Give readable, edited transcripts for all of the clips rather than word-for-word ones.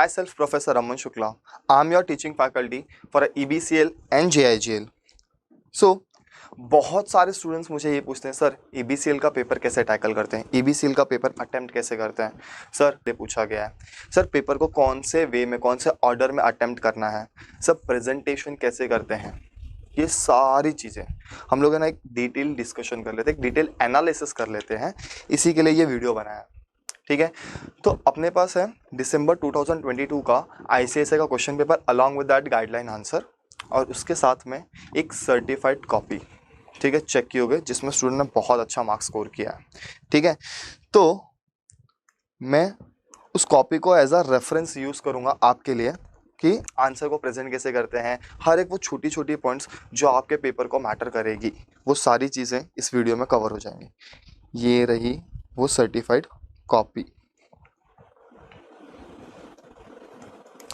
Myself, Professor Raman Shukla. I'm your teaching faculty for EBCL and JIGL. So, बहुत सारे students मुझे ये पूछते हैं सर EBCL का पेपर कैसे टैकल करते हैं, EBCL का पेपर अटेम्प्ट कैसे करते हैं। सर ये पूछा गया है सर पेपर को कौन से वे में कौन से ऑर्डर में अटेम्प्ट करना है, सर प्रेजेंटेशन कैसे करते हैं, ये सारी चीज़ें हम लोग है ना एक डिटेल डिस्कशन कर लेते हैं, एक डिटेल एनालिसिस कर लेते हैं। इसी के लिए ये वीडियो बनाया, ठीक है। तो अपने पास है दिसंबर 2022 का ICSI का question paper along with that guideline answer और उसके साथ में एक सर्टिफाइड कॉपी, ठीक है, चेक किए होगे जिसमें स्टूडेंट ने बहुत अच्छा मार्क्स स्कोर किया है, ठीक है। तो मैं उस कॉपी को एज अ रेफरेंस यूज़ करूँगा आपके लिए कि आंसर को प्रेजेंट कैसे करते हैं, हर एक वो छोटी छोटी पॉइंट्स जो आपके पेपर को मैटर करेगी वो सारी चीज़ें इस वीडियो में कवर हो जाएंगी। ये रही वो सर्टिफाइड कॉपी,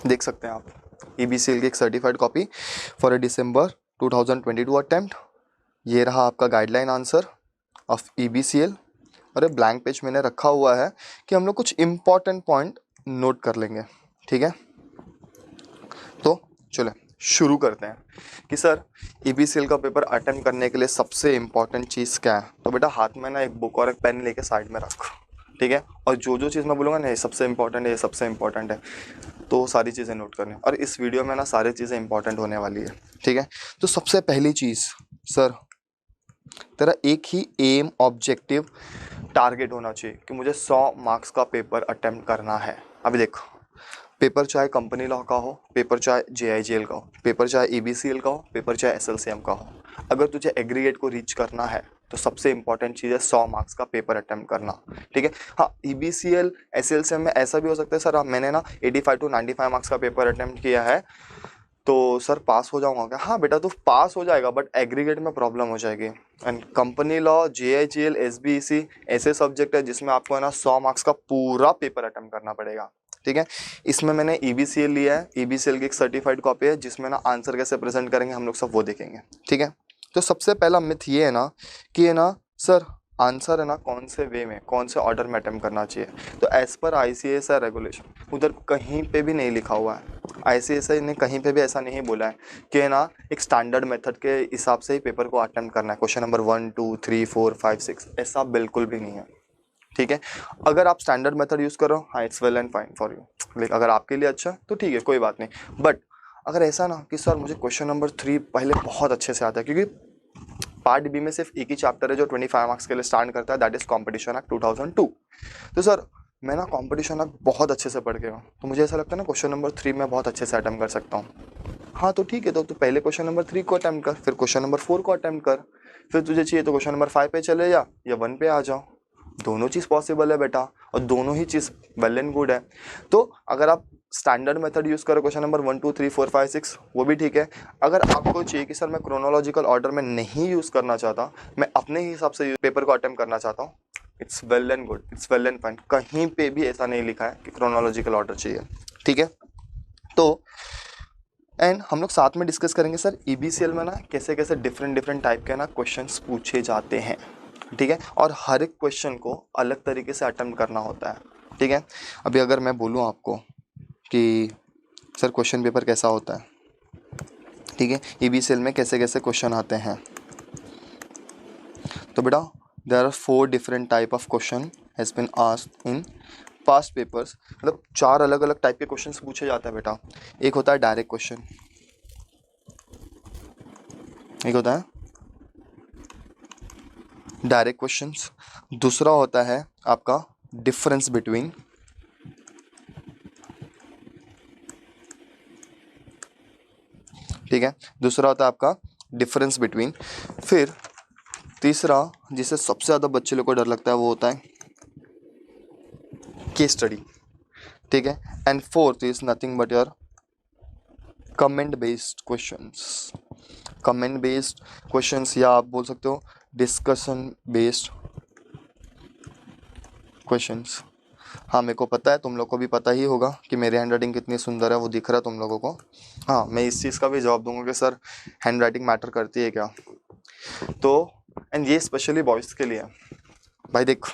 देख सकते हैं आप, EBCL की एक certified copy for December 2022 attempt. ये रहा आपका गाइडलाइन आंसर ऑफ EBCL और ये ब्लैंक पेज मैंने रखा हुआ है कि हम लोग कुछ इंपॉर्टेंट पॉइंट नोट कर लेंगे, ठीक है। तो चले शुरू करते हैं कि सर EBCL का पेपर अटेम्प्ट करने के लिए सबसे इंपॉर्टेंट चीज़ क्या है। तो बेटा हाथ में ना एक बुक और एक पेन लेके साइड में रखो, ठीक है, और जो चीज़ मैं बोलूँगा ना ये सबसे इंपॉर्टेंट है, ये सबसे इंपॉर्टेंट है, तो सारी चीज़ें नोट करनी और इस वीडियो में ना सारी चीज़ें इंपॉर्टेंट होने वाली है, ठीक है। तो सबसे पहली चीज़ सर तेरा एक ही एम ऑब्जेक्टिव टारगेट होना चाहिए कि मुझे 100 मार्क्स का पेपर अटेम्प्ट करना है। अभी देखो पेपर चाहे कंपनी लॉ का हो, पेपर चाहे JIGL का हो, पेपर चाहे EBCL का हो, पेपर चाहे SLCM का हो, अगर तुझे एग्रीगेट को रीच करना है तो सबसे इंपॉर्टेंट चीज़ है 100 मार्क्स का पेपर अटेम्प्ट करना, ठीक है। हाँ EBCL SLCM में ऐसा भी हो सकता है सर मैंने ना 85 to 95 मार्क्स का पेपर अटेम्प्ट किया है तो सर पास हो जाऊंगा क्या। हाँ बेटा तो पास हो जाएगा बट एग्रीगेट में प्रॉब्लम हो जाएगी। And company law, JIGL, SBEC ऐसे सब्जेक्ट है जिसमें आपको है ना 100 मार्क्स का पूरा पेपर अटेम्प्ट करना पड़ेगा, ठीक है। इसमें मैंने EBCL लिया है, EBCL की एक सर्टिफाइड कॉपी है जिसमें ना आंसर कैसे प्रेजेंट करेंगे हम लोग सब वो देखेंगे, ठीक है। तो सबसे पहला मिथ ये है ना कि है ना सर आंसर है ना कौन से वे में कौन से ऑर्डर में अटेम्प्ट करना चाहिए। तो एज पर ICSI रेगुलेशन उधर कहीं पे भी नहीं लिखा हुआ है, ICSI ने कहीं पे भी ऐसा नहीं बोला है कि है ना एक स्टैंडर्ड मेथड के हिसाब से ही पेपर को अटेम्प्ट करना है, क्वेश्चन नंबर 1 2 3 4 5 6, ऐसा बिल्कुल भी नहीं है, ठीक है। अगर आप स्टैंडर्ड मेथड यूज़ करो हाँ it's well and fine for you, लेकिन अगर आपके लिए अच्छा तो ठीक है कोई बात नहीं। बट अगर ऐसा ना कि सर मुझे क्वेश्चन नंबर 3 पहले बहुत अच्छे से आता है, क्योंकि पार्ट बी में सिर्फ एक ही चैप्टर है जो 25 मार्क्स के लिए स्टार्ट करता है, दैट इज कॉम्पिटिशन एक्ट 2002। तो सर मैं ना कॉम्पिटिशन एक्ट बहुत अच्छे से पढ़ गया हूँ तो मुझे ऐसा लगता है ना क्वेश्चन नंबर 3 में बहुत अच्छे से अटेम्प्ट कर सकता हूँ। हाँ तो ठीक है, तो पहले क्वेश्चन नंबर 3 को अटेम्प्ट कर, फिर क्वेश्चन नंबर 4 को अटेम्प्ट कर, फिर तुझे चाहिए तो क्वेश्चन नंबर 5 पे चले जा या 1 पे आ जाओ, दोनों चीज़ पॉसिबल है बेटा और दोनों ही चीज़ वेल एंड गुड है। तो अगर आप स्टैंडर्ड मेथड यूज़ करो क्वेश्चन नंबर 1 2 3 4 5 6 वो भी ठीक है। अगर आपको चाहिए कि सर मैं क्रोनोलॉजिकल ऑर्डर में नहीं यूज़ करना चाहता, मैं अपने हिसाब से पेपर को अटेम्प्ट करना चाहता हूँ, it's well and good, it's well and fine, कहीं पे भी ऐसा नहीं लिखा है कि क्रोनोलॉजिकल ऑर्डर चाहिए, ठीक है। तो एंड हम लोग साथ में डिस्कस करेंगे सर EBCL में ना कैसे कैसे डिफरेंट टाइप के ना क्वेश्चंस पूछे जाते हैं, ठीक है, और हर एक क्वेश्चन को अलग तरीके से अटेम्प्ट करना होता है, ठीक है। अभी अगर मैं बोलूँ आपको कि सर क्वेश्चन पेपर कैसा होता है, ठीक है, EBCL में कैसे कैसे क्वेश्चन आते हैं, तो बेटा there are 4 different type of question has been asked in past papers, मतलब 4 अलग अलग टाइप के क्वेश्चंस पूछे जाते हैं बेटा। एक होता है डायरेक्ट क्वेश्चन, एक होता है डायरेक्ट क्वेश्चंस, दूसरा होता है आपका डिफरेंस बिटवीन, ठीक है, दूसरा होता है आपका डिफरेंस बिटवीन, फिर तीसरा जिससे सबसे ज़्यादा बच्चे लोग को डर लगता है वो होता है केस स्टडी, ठीक है, and fourth is nothing but your comment based questions, comment based questions या आप बोल सकते हो डिस्कशन बेस्ड क्वेश्चंस। हाँ मेरे को पता है, तुम लोग को भी पता ही होगा कि मेरी हैंड राइटिंग कितनी सुंदर है, वो दिख रहा है तुम लोगों को। हाँ मैं इस चीज़ का भी जवाब दूंगा कि सर हैंड राइटिंग मैटर करती है क्या। तो एंड ये स्पेशली बॉयज़ के लिए भाई, देख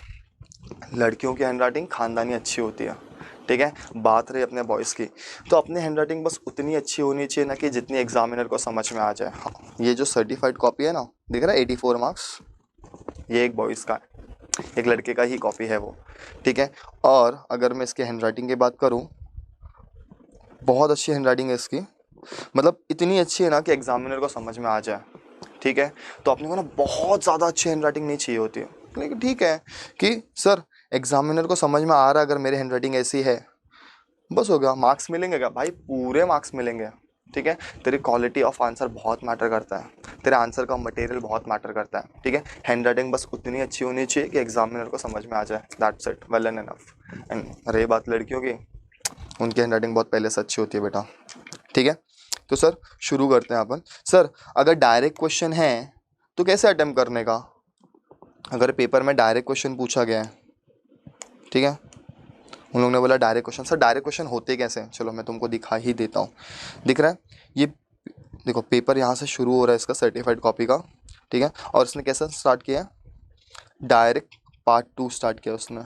लड़कियों की हैंड राइटिंग खानदानी अच्छी होती है, ठीक है। बात रही अपने बॉयज़ की, तो अपनी हैंडराइटिंग बस उतनी अच्छी होनी चाहिए ना कि जितनी एग्जामिनर को समझ में आ जाए। हाँ, ये जो सर्टिफाइड कॉपी है ना, दिख रहा है 84 मार्क्स, ये एक बॉयज़ का है, एक लड़के का ही कॉपी है वो, ठीक है। और अगर मैं इसके हैंडराइटिंग की बात करूँ, बहुत अच्छी हैंडराइटिंग है इसकी, मतलब इतनी अच्छी है ना कि एग्जामिनर को समझ में आ जाए, ठीक है। तो अपने को ना बहुत ज़्यादा अच्छी हैंडराइटिंग नहीं चाहिए होती है, लेकिन ठीक है कि सर एग्जामिनर को समझ में आ रहा है अगर मेरी हैंडराइटिंग ऐसी है, बस हो गया। मार्क्स मिलेंगे क्या भाई? पूरे मार्क्स मिलेंगे, ठीक है। तेरी क्वालिटी ऑफ आंसर बहुत मैटर करता है, तेरे आंसर का मटेरियल बहुत मैटर करता है, ठीक है। हैंडराइटिंग बस उतनी अच्छी होनी चाहिए कि एग्जामिनर को समझ में आ जाए, that's it, well and enough. And रही बात लड़कियों की, उनकी हैंडराइटिंग बहुत पहले से अच्छी होती है बेटा, ठीक है। तो सर शुरू करते हैं अपन। सर अगर डायरेक्ट क्वेश्चन है तो कैसे अटेम्प्ट करने का? अगर पेपर में डायरेक्ट क्वेश्चन पूछा गया है, ठीक है, उन लोगों ने बोला direct question, sir direct question होते कैसे हैं? चलो मैं तुमको दिखा ही देता हूँ। दिख रहा है ये, देखो पेपर यहाँ से शुरू हो रहा है इसका सर्टिफाइड कॉपी का, ठीक है। और इसने कैसे स्टार्ट किया है? डायरेक्ट पार्ट 2 स्टार्ट किया उसने,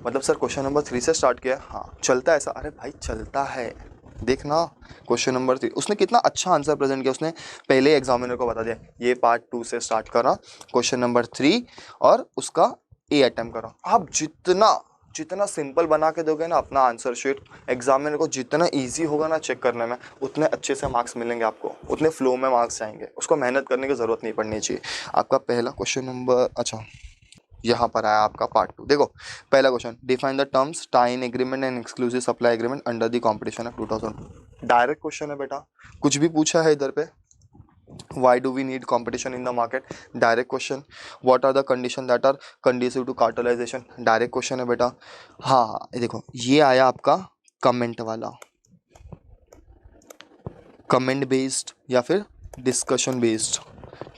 मतलब सर क्वेश्चन नंबर 3 से स्टार्ट किया। हाँ चलता है ऐसा, अरे भाई चलता है, देखना। क्वेश्चन नंबर 3 उसने कितना अच्छा आंसर प्रेजेंट किया, उसने पहले एग्जामिनर को बता दिया ये पार्ट 2 से स्टार्ट करा, क्वेश्चन नंबर 3 और उसका ए अटेम्प्ट करा। आप जितना जितना सिंपल बना के दोगे ना अपना आंसर शीट, एग्जामिनर को जितना इजी होगा ना चेक करने में, उतने अच्छे से मार्क्स मिलेंगे आपको, उतने फ्लो में मार्क्स आएंगे, उसको मेहनत करने की ज़रूरत नहीं पड़नी चाहिए। आपका पहला क्वेश्चन नंबर, अच्छा यहाँ पर आया आपका पार्ट 2। देखो पहला question, define the terms tie in agreement and exclusive supply agreement under the competition of 2000। Direct question है बेटा, कुछ भी पूछा है इधर पे। Why do we need competition in the market? Direct question. What are the condition that are conducive to cartelisation? Direct question है बेटा। हाँ ये देखो ये आया आपका कमेंट वाला, कमेंट बेस्ड या फिर डिस्कशन बेस्ड,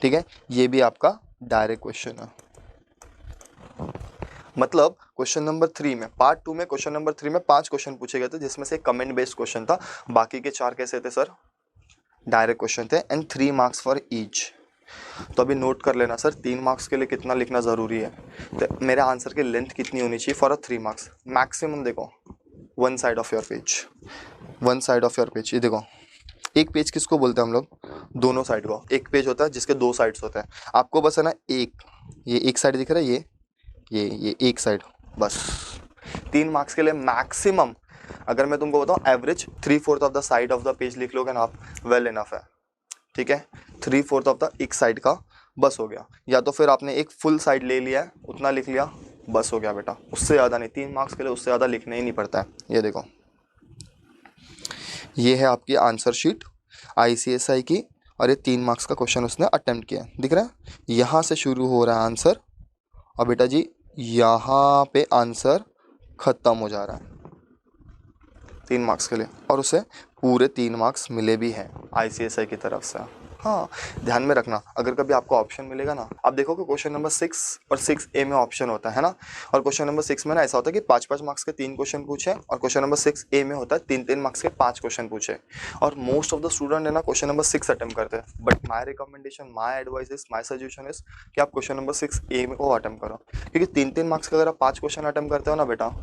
ठीक है। ये भी आपका डायरेक्ट क्वेश्चन है। मतलब क्वेश्चन नंबर 3 में, पार्ट 2 में क्वेश्चन नंबर 3 में 5 क्वेश्चन पूछे गए थे, जिसमें से कमेंट बेस्ड क्वेश्चन था, बाकी के 4 कैसे थे सर? डायरेक्ट क्वेश्चन थे, एंड 3 मार्क्स फॉर ईच। तो अभी नोट कर लेना सर 3 मार्क्स के लिए कितना लिखना ज़रूरी है, तो मेरे आंसर की लेंथ कितनी होनी चाहिए फॉर अ 3 मार्क्स? मैक्सिमम देखो 1 side of your page, 1 side of your page. ये देखो एक पेज किसको बोलते हैं हम लोग? दोनों साइड को। एक पेज होता है जिसके 2 साइड्स होते हैं, आपको बस है ना एक, ये एक साइड दिख रहा है, ये एक साइड, बस 3 मार्क्स के लिए मैक्सिमम। अगर मैं तुमको बताऊं average 3/4 of the side of the page लिख लोगे ना आप, वेल इनफ है, ठीक है। 3/4 ऑफ द एक साइड का बस हो गया, या तो फिर आपने एक फुल साइड ले लिया है उतना लिख लिया, बस हो गया बेटा, उससे ज़्यादा नहीं। 3 मार्क्स के लिए उससे ज़्यादा लिखना ही नहीं पड़ता है। ये देखो ये है आपकी आंसर शीट ICSI की, और ये 3 मार्क्स का क्वेश्चन उसने अटेम्प्ट किया, दिख रहा है यहाँ से शुरू हो रहा है आंसर, और बेटा जी यहाँ पे आंसर ख़त्म हो जा रहा है 3 मार्क्स के लिए, और उसे पूरे 3 मार्क्स मिले भी हैं ICSI की तरफ से। हाँ ध्यान में रखना, अगर कभी आपको ऑप्शन मिलेगा ना, आप देखोगे क्वेश्चन नंबर 6 और 6A में ऑप्शन होता है ना, और क्वेश्चन नंबर 6 में ना ऐसा होता है कि 5-5 मार्क्स के 3 क्वेश्चन पूछे, और क्वेश्चन नंबर 6A में होता है 3-3 मार्क्स के 5 क्वेश्चन पूछे, और मोस्ट ऑफ द स्टूडेंट है ना क्वेश्चन नंबर 6 अटेम्प्ट करते हैं, but my recommendation, my advice is, my suggestion is कि आप क्वेश्चन नंबर 6A में को अटेम्प्ट करो, क्योंकि 3-3 मार्क्स का अगर आप 5 क्वेश्चन अटेम्प्ट करते हो ना बेटा,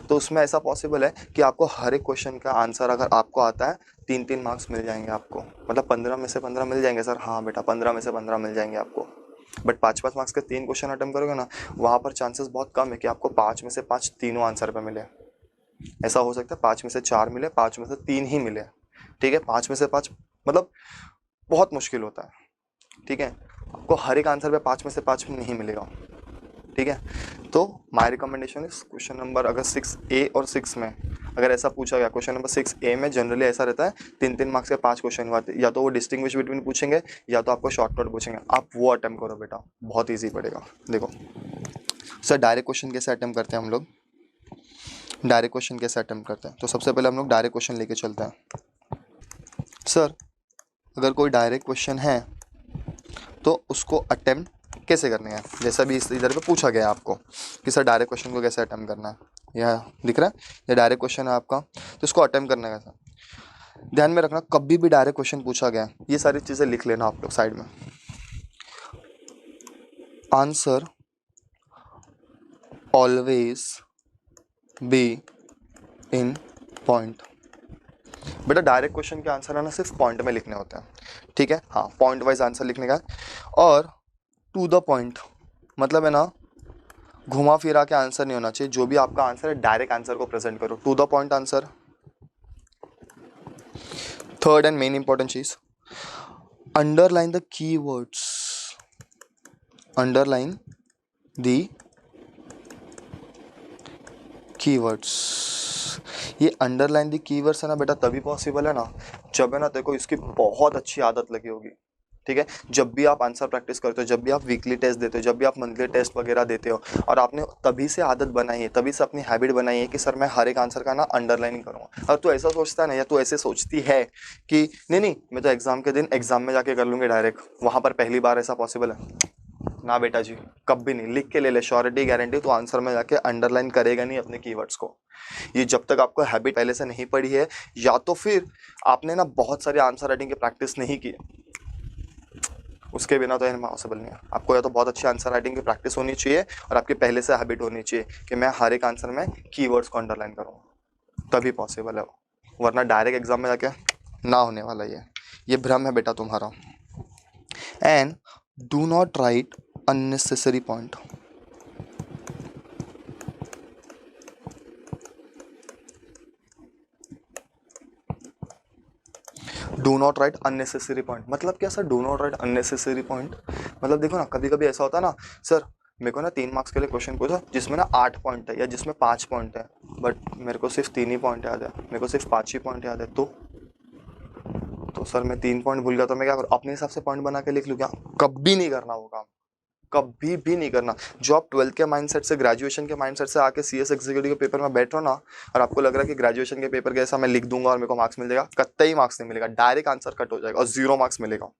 तो उसमें ऐसा पॉसिबल है कि आपको हर एक क्वेश्चन का आंसर अगर आपको आता है 3-3 मार्क्स मिल जाएंगे आपको, मतलब 15 में से 15 मिल जाएंगे सर। हाँ बेटा 15 में से 15 मिल जाएंगे आपको, बट 5-5 मार्क्स के 3 क्वेश्चन अटेम्प्ट करोगे ना, वहाँ पर चांसेस बहुत कम है कि आपको 5 में से 5 तीनों आंसर पे मिले। ऐसा हो सकता है 5 में से 4 मिले, 5 में से 3 ही मिले, ठीक है। 5 में से 5 मतलब बहुत मुश्किल होता है, ठीक है। आपको हर एक आंसर पे 5 में से 5 नहीं मिलेगा, ठीक है। तो my recommendation is question number अगर 6A और 6 में अगर ऐसा पूछा गया, क्वेश्चन नंबर 6A में जनरली ऐसा रहता है 3-3 मार्क्स के 5 क्वेश्चन हुआ, या तो वो डिस्टिंग्विश बिटवीन पूछेंगे या तो आपको शॉर्ट नोट पूछेंगे, आप वो अटेम्प्ट करो बेटा, बहुत ईजी पड़ेगा। देखो सर डायरेक्ट क्वेश्चन कैसे अटेम्प्ट करते हैं हम लोग, डायरेक्ट क्वेश्चन कैसे अटेम्प्ट करते हैं? तो सबसे पहले हम लोग डायरेक्ट क्वेश्चन लेके चलते हैं। सर अगर कोई डायरेक्ट क्वेश्चन है तो उसको अटेम्प्ट कैसे करने हैं? जैसा भी इस इधर पे पूछा गया है आपको कि सर डायरेक्ट क्वेश्चन को कैसे अटेम्प्ट करना है, यह दिख रहा है, ये डायरेक्ट क्वेश्चन है आपका, तो इसको अटेम्प्ट करना है कैसे? ध्यान में रखना कभी भी डायरेक्ट क्वेश्चन पूछा गया, ये सारी चीज़ें लिख लेना आप लोग साइड में। Answer always be in point. बेटा डायरेक्ट क्वेश्चन के आंसर है ना सिर्फ पॉइंट में लिखने होते हैं, ठीक है, हाँ पॉइंट वाइज आंसर लिखने का है। और टू द पॉइंट मतलब है ना घुमा फिरा के आंसर नहीं होना चाहिए, जो भी आपका आंसर है डायरेक्ट आंसर को प्रेजेंट करो, to the point answer. Third and main important चीज, underline the keywords, underline the keywords. ये अंडरलाइन द कीवर्ड्स है ना बेटा तभी पॉसिबल है ना जब है ना देखो इसकी बहुत अच्छी आदत लगी होगी, ठीक है। जब भी आप आंसर प्रैक्टिस करते हो, जब भी आप वीकली टेस्ट देते हो, जब भी आप मंथली टेस्ट वगैरह देते हो, और आपने तभी से आदत बनाई है, तभी से अपनी हैबिट बनाई है कि सर मैं हर एक आंसर का ना अंडरलाइन करूँगा। और तू ऐसा सोचता है ना या तू ऐसे सोचती है कि नहीं नहीं मैं तो एग्जाम के दिन एग्जाम में जाके कर लूँगी डायरेक्ट, वहाँ पर पहली बार ऐसा पॉसिबल है ना बेटा जी, कभी नहीं। लिख के ले ले, श्योरिटी गारंटी, तो आंसर में जाके अंडरलाइन करेगा नहीं अपने कीवर्ड्स को। ये जब तक आपको हैबिट पहले से नहीं पड़ी है, या तो फिर आपने ना बहुत सारे आंसर राइटिंग की प्रैक्टिस नहीं की, उसके बिना तो इम्पॉसिबल नहीं है। आपको या तो बहुत अच्छी आंसर राइटिंग की प्रैक्टिस होनी चाहिए और आपके पहले से हैबिट होनी चाहिए कि मैं हर एक आंसर में कीवर्ड्स को अंडरलाइन करूँगा, तभी पॉसिबल है वो, वरना डायरेक्ट एग्जाम में जाके ना होने वाला ये भ्रम है बेटा तुम्हारा। And do not write unnecessary point. Do not write unnecessary point मतलब क्या sir? Do not write unnecessary point मतलब देखो ना कभी कभी ऐसा होता है ना सर, मेरे को ना 3 मार्क्स के लिए क्वेश्चन पूछा जिसमें ना 8 पॉइंट है या जिसमें 5 पॉइंट है, बट मेरे को सिर्फ 3 ही पॉइंट याद है, मेरे को सिर्फ 5 ही पॉइंट याद है, तो सर मैं 3 पॉइंट भूल गया तो मैं क्या करूँ? अपने हिसाब से पॉइंट बना के लिख लूँ क्या? कभी नहीं करना वो काम, कभी भी नहीं करना। जो आप 12th के माइंडसेट से, ग्रेजुएशन के माइंडसेट से आके सीएस एग्जीक्यूटिव के पेपर में बैठ रहो ना, और आपको लग रहा है कि ग्रेजुएशन के पेपर के ऐसा मैं लिख दूंगा और मेरे को मार्क्स मिल जाएगा, कतई मार्क्स नहीं मिलेगा, डायरेक्ट आंसर कट हो जाएगा और 0 मार्क्स मिलेगा।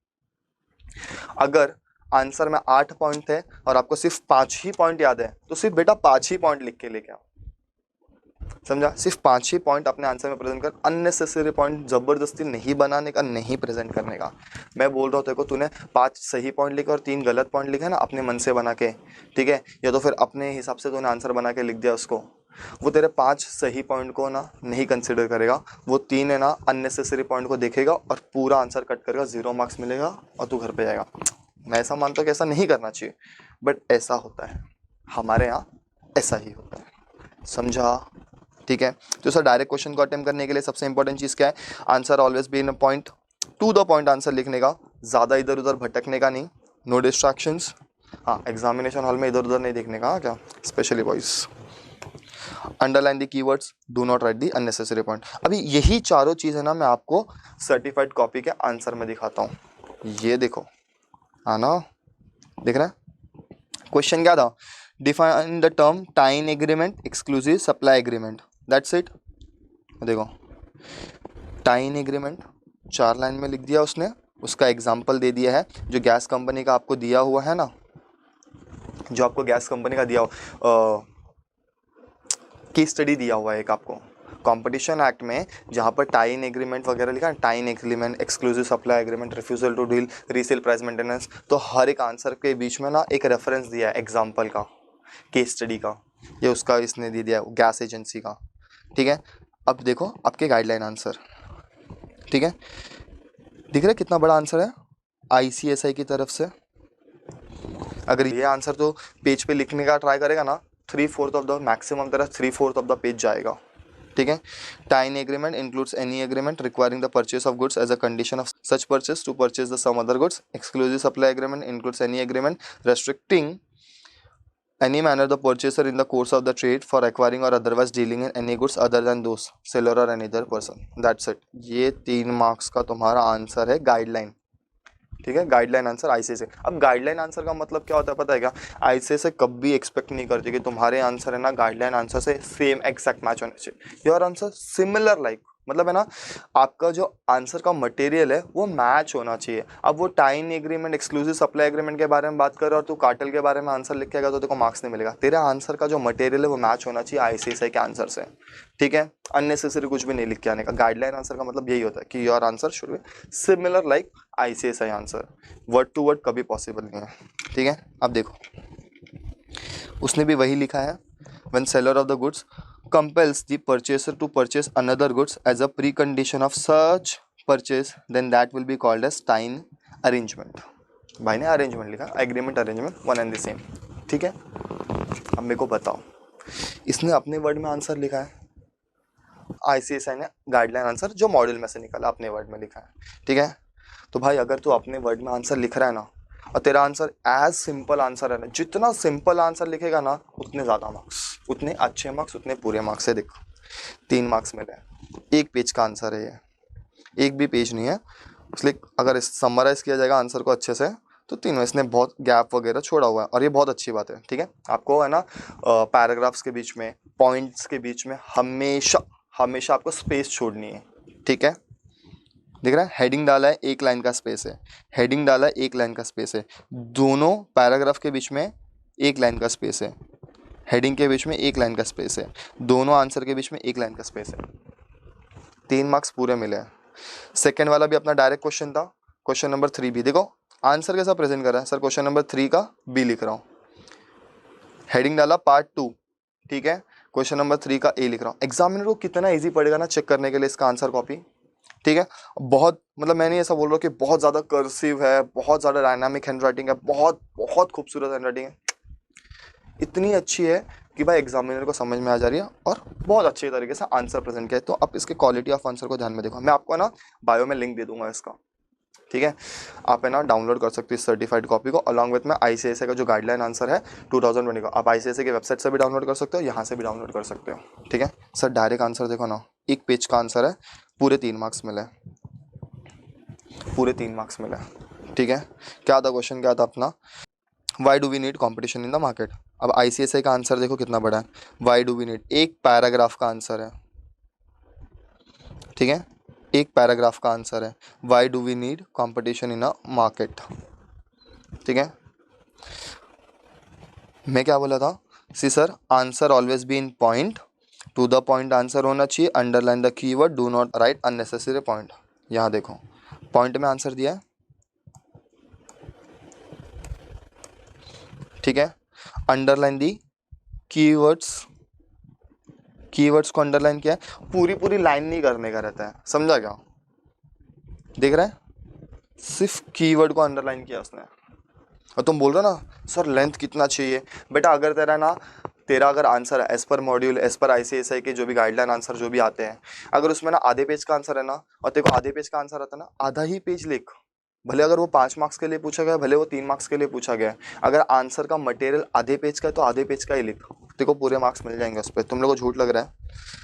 अगर आंसर में 8 पॉइंट थे और आपको सिर्फ 5 ही पॉइंट याद है, तो सिर्फ बेटा 5 ही पॉइंट लिख के लेके आओ, समझा? सिर्फ 5 ही पॉइंट अपने आंसर में प्रेजेंट कर, अननेसेसरी पॉइंट जबरदस्ती नहीं बनाने का, नहीं प्रेजेंट करने का। मैं बोल रहा हूँ तेरे को, तूने 5 सही पॉइंट लिखे और 3 गलत पॉइंट लिखे ना अपने मन से बना के, ठीक है, या तो फिर अपने हिसाब से तूने आंसर बना के लिख दिया उसको, वो तेरे 5 सही पॉइंट को ना नहीं कंसिडर करेगा, वो 3 है ना अननेसेसरी पॉइंट को देखेगा और पूरा आंसर कट करेगा, 0 मार्क्स मिलेगा और तू घर पे जाएगा। मैं ऐसा मानता हूँ कि ऐसा नहीं करना चाहिए, बट ऐसा होता है, हमारे यहाँ ऐसा ही होता है, समझा? ठीक है, तो सर डायरेक्ट क्वेश्चन को अटेम्प्ट करने के लिए सबसे इंपॉर्टेंट चीज़ क्या है? Answer always be in a point, to the point answer लिखने का, ज़्यादा इधर उधर भटकने का नहीं, नो डिस्ट्रैक्शंस। हाँ, एग्जामिनेशन हॉल में इधर उधर नहीं देखने का, क्या specially boys. Underline the keywords, do not write the unnecessary point. अभी यही चारों चीज़ है ना मैं आपको सर्टिफाइड कॉपी के आंसर में दिखाता हूँ, ये देखो, हाँ ना, देख रहे हैं? क्वेश्चन क्या था? डिफाइन द टर्म टाइन agreement, exclusive supply agreement, that's it. देखो टाइन एग्रीमेंट 4 लाइन में लिख दिया उसने, उसका एग्जाम्पल दे दिया है, जो गैस कंपनी का आपको दिया हुआ है ना, जो आपको गैस कंपनी का दिया हुआ केस स्टडी दिया हुआ है एक आपको कंपटीशन एक्ट में, जहाँ पर टाइन एग्रीमेंट वगैरह लिखा है, tie in agreement, exclusive supply agreement, refusal to deal, resale price maintenance, तो हर एक आंसर के बीच में ना एक रेफरेंस दिया है एग्जाम्पल का, केस स्टडी का, ये उसका इसने दे दिया गैस एजेंसी का, ठीक है। अब देखो आपके गाइडलाइन आंसर, ठीक है, दिख रहा है कितना बड़ा आंसर है आईसीएसआई की तरफ से। अगर ये आंसर तो पेज पे लिखने का ट्राई करेगा ना, 3/4 ऑफ द मैक्सिमम तेरा 3/4 ऑफ द पेज जाएगा, ठीक है। Tie in agreement includes any agreement requiring the purchase of goods as a condition of such purchase to purchase the some other goods. Exclusive supply agreement includes any agreement restricting any manner the purchaser in the course of the trade for acquiring or otherwise dealing in any goods other than those seller or any other person, that's it। ये 3 marks का तुम्हारा answer है guideline, ठीक है, guideline answer ICSE. अब guideline answer का मतलब क्या होता है पता है क्या? आईसीएसई कभी एक्सपेक्ट नहीं करती कि तुम्हारे आंसर है ना गाइडलाइन आंसर से सेम एक्जैक्ट मैच होने चाहिए, योर आंसर सिमिलर लाइक, मतलब है ना आपका जो आंसर का मटेरियल है वो मैच होना चाहिए। अब वो टाइन एग्रीमेंट, एक्सक्लूसिव सप्लाई एग्रीमेंट के बारे में बात कर रहे हो और तू कार्टेल के बारे में आंसर लिख के आएगा तो तेरे को मार्क्स नहीं मिलेगा। तेरा आंसर का जो मटेरियल है वो मैच होना चाहिए आईसीएसई के आंसर से, ठीक है। अननेसेसरी कुछ भी नहीं लिख के आने का। गाइडलाइन आंसर का मतलब यही होता है कि your answer should be similar like ICSE answer, word to word कभी पॉसिबल नहीं है, ठीक है। अब देखो उसने भी वही लिखा है, when seller of the goods compels the purchaser to purchase another goods as a precondition of such purchase, then that will be called as Stein arrangement. भाई ने अरेंजमेंट लिखा, agreement arrangement one and the same, ठीक है। अब मेरे को बताओ, इसने अपने वर्ड में आंसर लिखा है, आईसीएसआई ने गाइडलाइन आंसर जो मॉड्यूल में से निकाला अपने वर्ड में लिखा है, ठीक है। तो भाई अगर तू अपने वर्ड में आंसर लिख रहा है ना, और तेरा आंसर एज सिंपल आंसर है ना, जितना सिंपल आंसर लिखेगा ना उतने ज़्यादा मार्क्स, उतने अच्छे मार्क्स, उतने पूरे मार्क्स है। देखो 3 मार्क्स मिले, 1 पेज का आंसर है ये, 1 भी पेज नहीं है, इसलिए अगर समराइज किया जाएगा आंसर को अच्छे से तो 3 इसने बहुत गैप वगैरह छोड़ा हुआ है, और ये बहुत अच्छी बात है, ठीक है। आपको है ना पैराग्राफ्स के बीच में, पॉइंट्स के बीच में हमेशा हमेशा आपको स्पेस छोड़नी है, ठीक है। दिख रहा है, हेडिंग डाला है, 1 लाइन का स्पेस है, हेडिंग डाला है, 1 लाइन का स्पेस है, दोनों पैराग्राफ के बीच में 1 लाइन का स्पेस है, हेडिंग के बीच में 1 लाइन का स्पेस है, दोनों आंसर के बीच में 1 लाइन का स्पेस है, 3 मार्क्स पूरे मिले हैं। सेकेंड वाला भी अपना डायरेक्ट क्वेश्चन था, क्वेश्चन नंबर 3 भी देखो आंसर कैसा प्रेजेंट कर रहा है सर, क्वेश्चन नंबर 3 का बी लिख रहा हूँ, हेडिंग डाला पार्ट 2, ठीक है, क्वेश्चन नंबर 3 का ए लिख रहा हूँ। एग्जामिनर को कितना ईजी पड़ेगा ना चेक करने के लिए इसका आंसर कॉपी, ठीक है। बहुत मतलब मैं नहीं ऐसा बोल रहा हूँ कि बहुत ज़्यादा कर्सिव है, बहुत ज़्यादा डायनामिक हैंड राइटिंग है, बहुत बहुत खूबसूरत हैंड राइटिंग है, इतनी अच्छी है कि भाई एग्जामिनर को समझ में आ जा रही है और बहुत अच्छे तरीके से आंसर प्रेजेंट किया है। तो आप इसके क्वालिटी ऑफ आंसर को ध्यान में देखो, मैं आपको ना बायो में लिंक दे दूंगा इसका, ठीक है। आप है ना डाउनलोड कर सकते हो इस सर्टिफाइड कॉपी को अलॉन्ग विथ में आईसीएसआई का जो गाइडलाइन आंसर है 2020 का, आप आईसीएसआई की वेबसाइट से भी डाउनलोड कर सकते हो, यहाँ से भी डाउनलोड कर सकते हो, ठीक है। सर डायरेक्ट आंसर देखो ना, 1 पेज का आंसर है, पूरे 3 मार्क्स मिले, पूरे 3 मार्क्स मिले, ठीक है। क्या था क्वेश्चन, क्या था अपना, why do we need competition in the market. अब आईसीएसआई का आंसर देखो कितना बड़ा है, why do we need, 1 paragraph का आंसर है, ठीक है, 1 पैराग्राफ का आंसर है, why do we need competition in a market, ठीक है। मैं क्या बोला था, see sir answer always be in point, to the point answer होना चाहिए, underline the keyword, do not write unnecessary point. यहाँ देखो पॉइंट में आंसर दिया है, ठीक है, अंडरलाइन दी कीवर्ड्स, कीवर्ड्स को अंडरलाइन किया है, पूरी पूरी लाइन नहीं करने का रहता है, समझा क्या, देख रहा है, सिर्फ कीवर्ड को अंडरलाइन किया उसने। और तुम बोल रहे हो ना सर लेंथ कितना चाहिए, बेटा अगर तेरा अगर answer as per module, as per ICSI के जो भी गाइडलाइन आंसर जो भी आते हैं, अगर उसमें ना आधे पेज का आंसर है ना, और तेरे को आधे पेज का आंसर आता है ना, आधा ही पेज लिख, भले अगर वो 5 मार्क्स के लिए पूछा गया, भले वो 3 मार्क्स के लिए पूछा गया, अगर आंसर का मटेरियल आधे पेज का है तो आधे पेज का ही लिख, तेरे को पूरे मार्क्स मिल जाएंगे उस पर। तुम लोग को झूठ लग रहा है,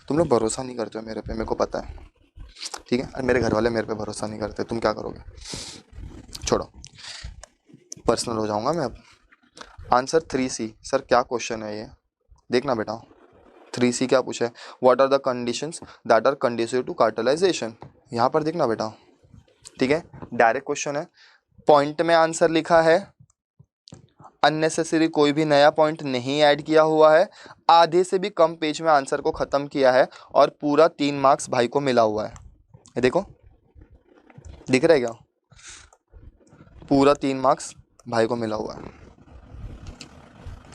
तुम लोग भरोसा नहीं करते हो मेरे पे, मेरे को पता है, ठीक है, और मेरे घर वाले मेरे पे भरोसा नहीं करते, तुम क्या करोगे, छोड़ो पर्सनल हो जाऊंगा मैं अब। आंसर 3C, सर क्या क्वेश्चन है ये, देखना बेटा 3C क्या पूछा है, what are the conditions that are conducive to cartelisation, यहाँ पर देखना बेटा, ठीक है, डायरेक्ट क्वेश्चन है, पॉइंट में आंसर लिखा है, अननेसेसरी कोई भी नया पॉइंट नहीं ऐड किया हुआ है, आधे से भी कम पेज में आंसर को खत्म किया है, और पूरा 3 मार्क्स भाई को मिला हुआ है, ये देखो दिख रहा है क्या, पूरा 3 मार्क्स भाई को मिला हुआ है,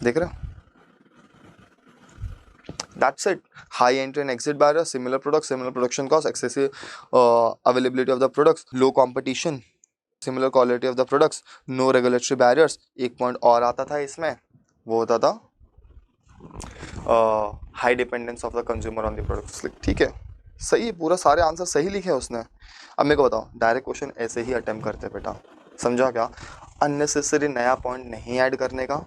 देख रहे हो, that's it, high entry and exit barrier, similar products, similar production cost, excessive availability of the products, low competition, similar quality of the products, no regulatory barriers। एक पॉइंट और आता था इसमें, वो होता था high dependence of the consumer on the products, ठीक है, सही है, पूरा सारे आंसर सही लिखे उसने। अब मेरे को बताओ डायरेक्ट क्वेश्चन ऐसे ही अटेम्प्ट करते बेटा, समझा क्या, अननेसेसरी नया पॉइंट नहीं ऐड करने का,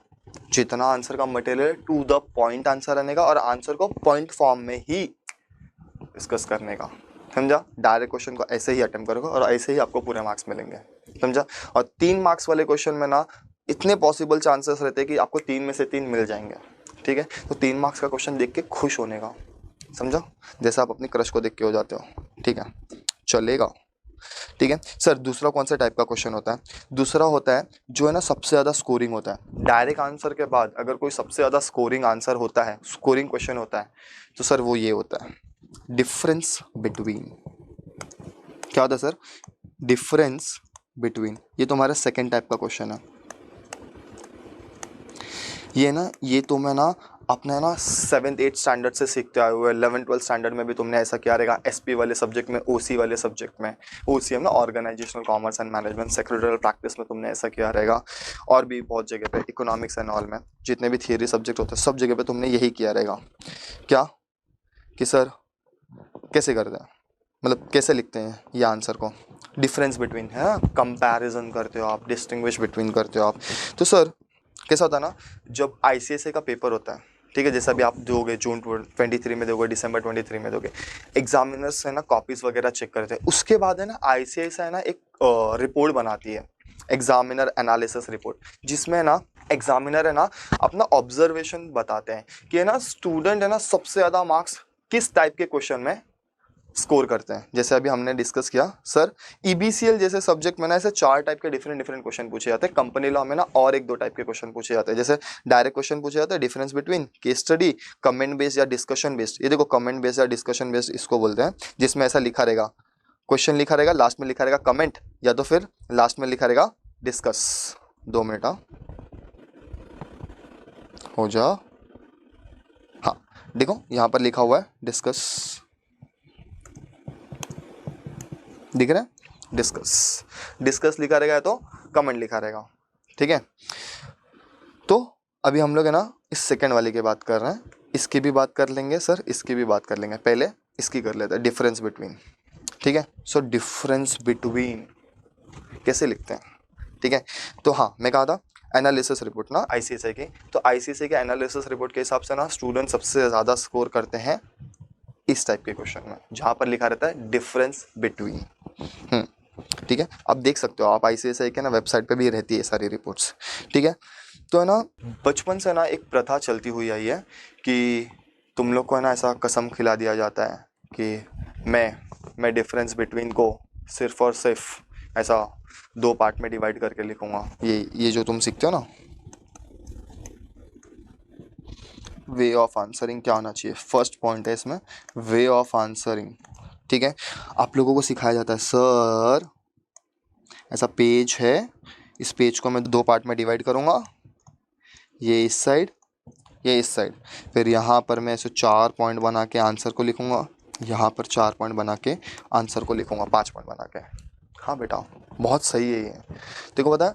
जितना आंसर का material to the point answer रहने का, और आंसर को पॉइंट फॉर्म में ही डिस्कस करने का, समझा। डायरेक्ट क्वेश्चन को ऐसे ही अटेम्प्ट करोगे और ऐसे ही आपको पूरे मार्क्स मिलेंगे, समझा। और 3 मार्क्स वाले क्वेश्चन में ना इतने पॉसिबल चांसेस रहते हैं कि आपको 3 में से 3 मिल जाएंगे, ठीक है। तो 3 मार्क्स का क्वेश्चन देख के खुश होने का, समझा, जैसे आप अपनी क्रश को देख के हो जाते हो, ठीक है, चलेगा, ठीक है। सर दूसरा कौन सा टाइप का क्वेश्चन होता है, दूसरा होता है जो है ना सबसे ज़्यादा स्कोरिंग होता है, डायरेक्ट आंसर के बाद अगर कोई सबसे ज़्यादा स्कोरिंग आंसर होता है, स्कोरिंग क्वेश्चन होता है, तो सर वो ये होता है डिफरेंस बिटवीन, क्या होता है सर, डिफरेंस बिटवीन, ये तुम्हारा सेकेंड टाइप का क्वेश्चन है, ये ना ये तुम्हें ना अपना है ना 7th-8th स्टैंडर्ड से सीखते आए हुए, 11th-12th स्टैंडर्ड में भी तुमने ऐसा किया रहेगा, एसपी वाले सब्जेक्ट में, ओसी वाले सब्जेक्ट में, ओसी है ना organisational commerce and management, secretarial practice में तुमने ऐसा किया रहेगा, और भी बहुत जगह पे इकोनॉमिक्स एंड ऑल में जितने भी थियरी सब्जेक्ट होते हैं सब जगह पे तुमने यही किया रहेगा। क्या कि सर कैसे करते हैं, मतलब कैसे लिखते हैं ये आंसर को, डिफरेंस बिटवीन है ना, कंपैरिजन करते हो आप, डिस्टिंग्विश बिटवीन करते हो आप। तो सर कैसा होता है ना, जब आईसीएसए का पेपर होता है, ठीक है, जैसे अभी आप दोगे जून 23 में दोगे, दिसंबर 23 में दोगे, एग्जामिनर्स है ना कॉपीज वगैरह चेक करते हैं, उसके बाद है ना आईसीएसए है ना एक रिपोर्ट बनाती है, एग्जामिनर एनालिसिस रिपोर्ट, जिसमें ना एग्जामिनर है ना अपना ऑब्जर्वेशन बताते हैं कि है ना स्टूडेंट है ना सबसे ज़्यादा मार्क्स किस टाइप के क्वेश्चन में स्कोर करते हैं। जैसे अभी हमने डिस्कस किया सर, ईबीसीएल जैसे सब्जेक्ट में ना ऐसे 4 टाइप के डिफरेंट डिफरेंट क्वेश्चन पूछे जाते हैं, कंपनी लॉ में ना और 1-2 टाइप के क्वेश्चन पूछे जाते हैं। जैसे डायरेक्ट क्वेश्चन पूछे जाते हैं, difference between, case study, comment based या डिस्कशन बेस्ड। ये देखो कमेंट बेस्ड या डिस्कशन बेस्ड इसको बोलते हैं, जिसमें ऐसा लिखा रहेगा, क्वेश्चन लिखा रहेगा, लास्ट में लिखा रहेगा कमेंट, या तो फिर लास्ट में लिखा रहेगा डिस्कस। 2 मिनट हो जा, हाँ देखो यहाँ पर लिखा हुआ है डिस्कस, दिख रहा है डिस्कस, डिस्कस लिखा रहेगा तो कमेंट लिखा रहेगा, ठीक है। तो अभी हम लोग है ना इस सेकंड वाले की बात कर रहे हैं, इसकी भी बात कर लेंगे सर, इसकी भी बात कर लेंगे, पहले इसकी कर लेते हैं, डिफरेंस बिटवीन, ठीक है। सो डिफरेंस बिटवीन कैसे लिखते हैं, ठीक है। तो हाँ मैं कहा था एनालिसिस रिपोर्ट ना आईसीएसआई की, तो आईसीएसआई के एनालिसिस रिपोर्ट के हिसाब से ना स्टूडेंट सबसे ज़्यादा स्कोर करते हैं इस टाइप के क्वेश्चन में, जहाँ पर लिखा रहता है डिफरेंस बिटवीन, ठीक है। अब देख सकते हो आप आईसीएसआई के ना वेबसाइट पे भी रहती है सारी रिपोर्ट्स, ठीक है। तो है ना बचपन से ना एक प्रथा चलती हुई आई है कि तुम लोग को है ना ऐसा कसम खिला दिया जाता है कि मैं डिफरेंस बिटवीन को सिर्फ और सिर्फ ऐसा 2 पार्ट में डिवाइड करके लिखूंगा। ये जो तुम सीखते हो ना, वे ऑफ आंसरिंग क्या होना चाहिए, फर्स्ट पॉइंट है इसमें, वे ऑफ आंसरिंग, ठीक है। आप लोगों को सिखाया जाता है सर ऐसा पेज है, इस पेज को मैं 2 पार्ट में डिवाइड करूंगा, ये इस साइड, ये इस साइड, फिर यहाँ पर मैं इसे 4 पॉइंट बना के आंसर को लिखूंगा, यहाँ पर 4 पॉइंट बना के आंसर को लिखूंगा, 5 पॉइंट बना के। हाँ बेटा बहुत सही है ये, देखो पता है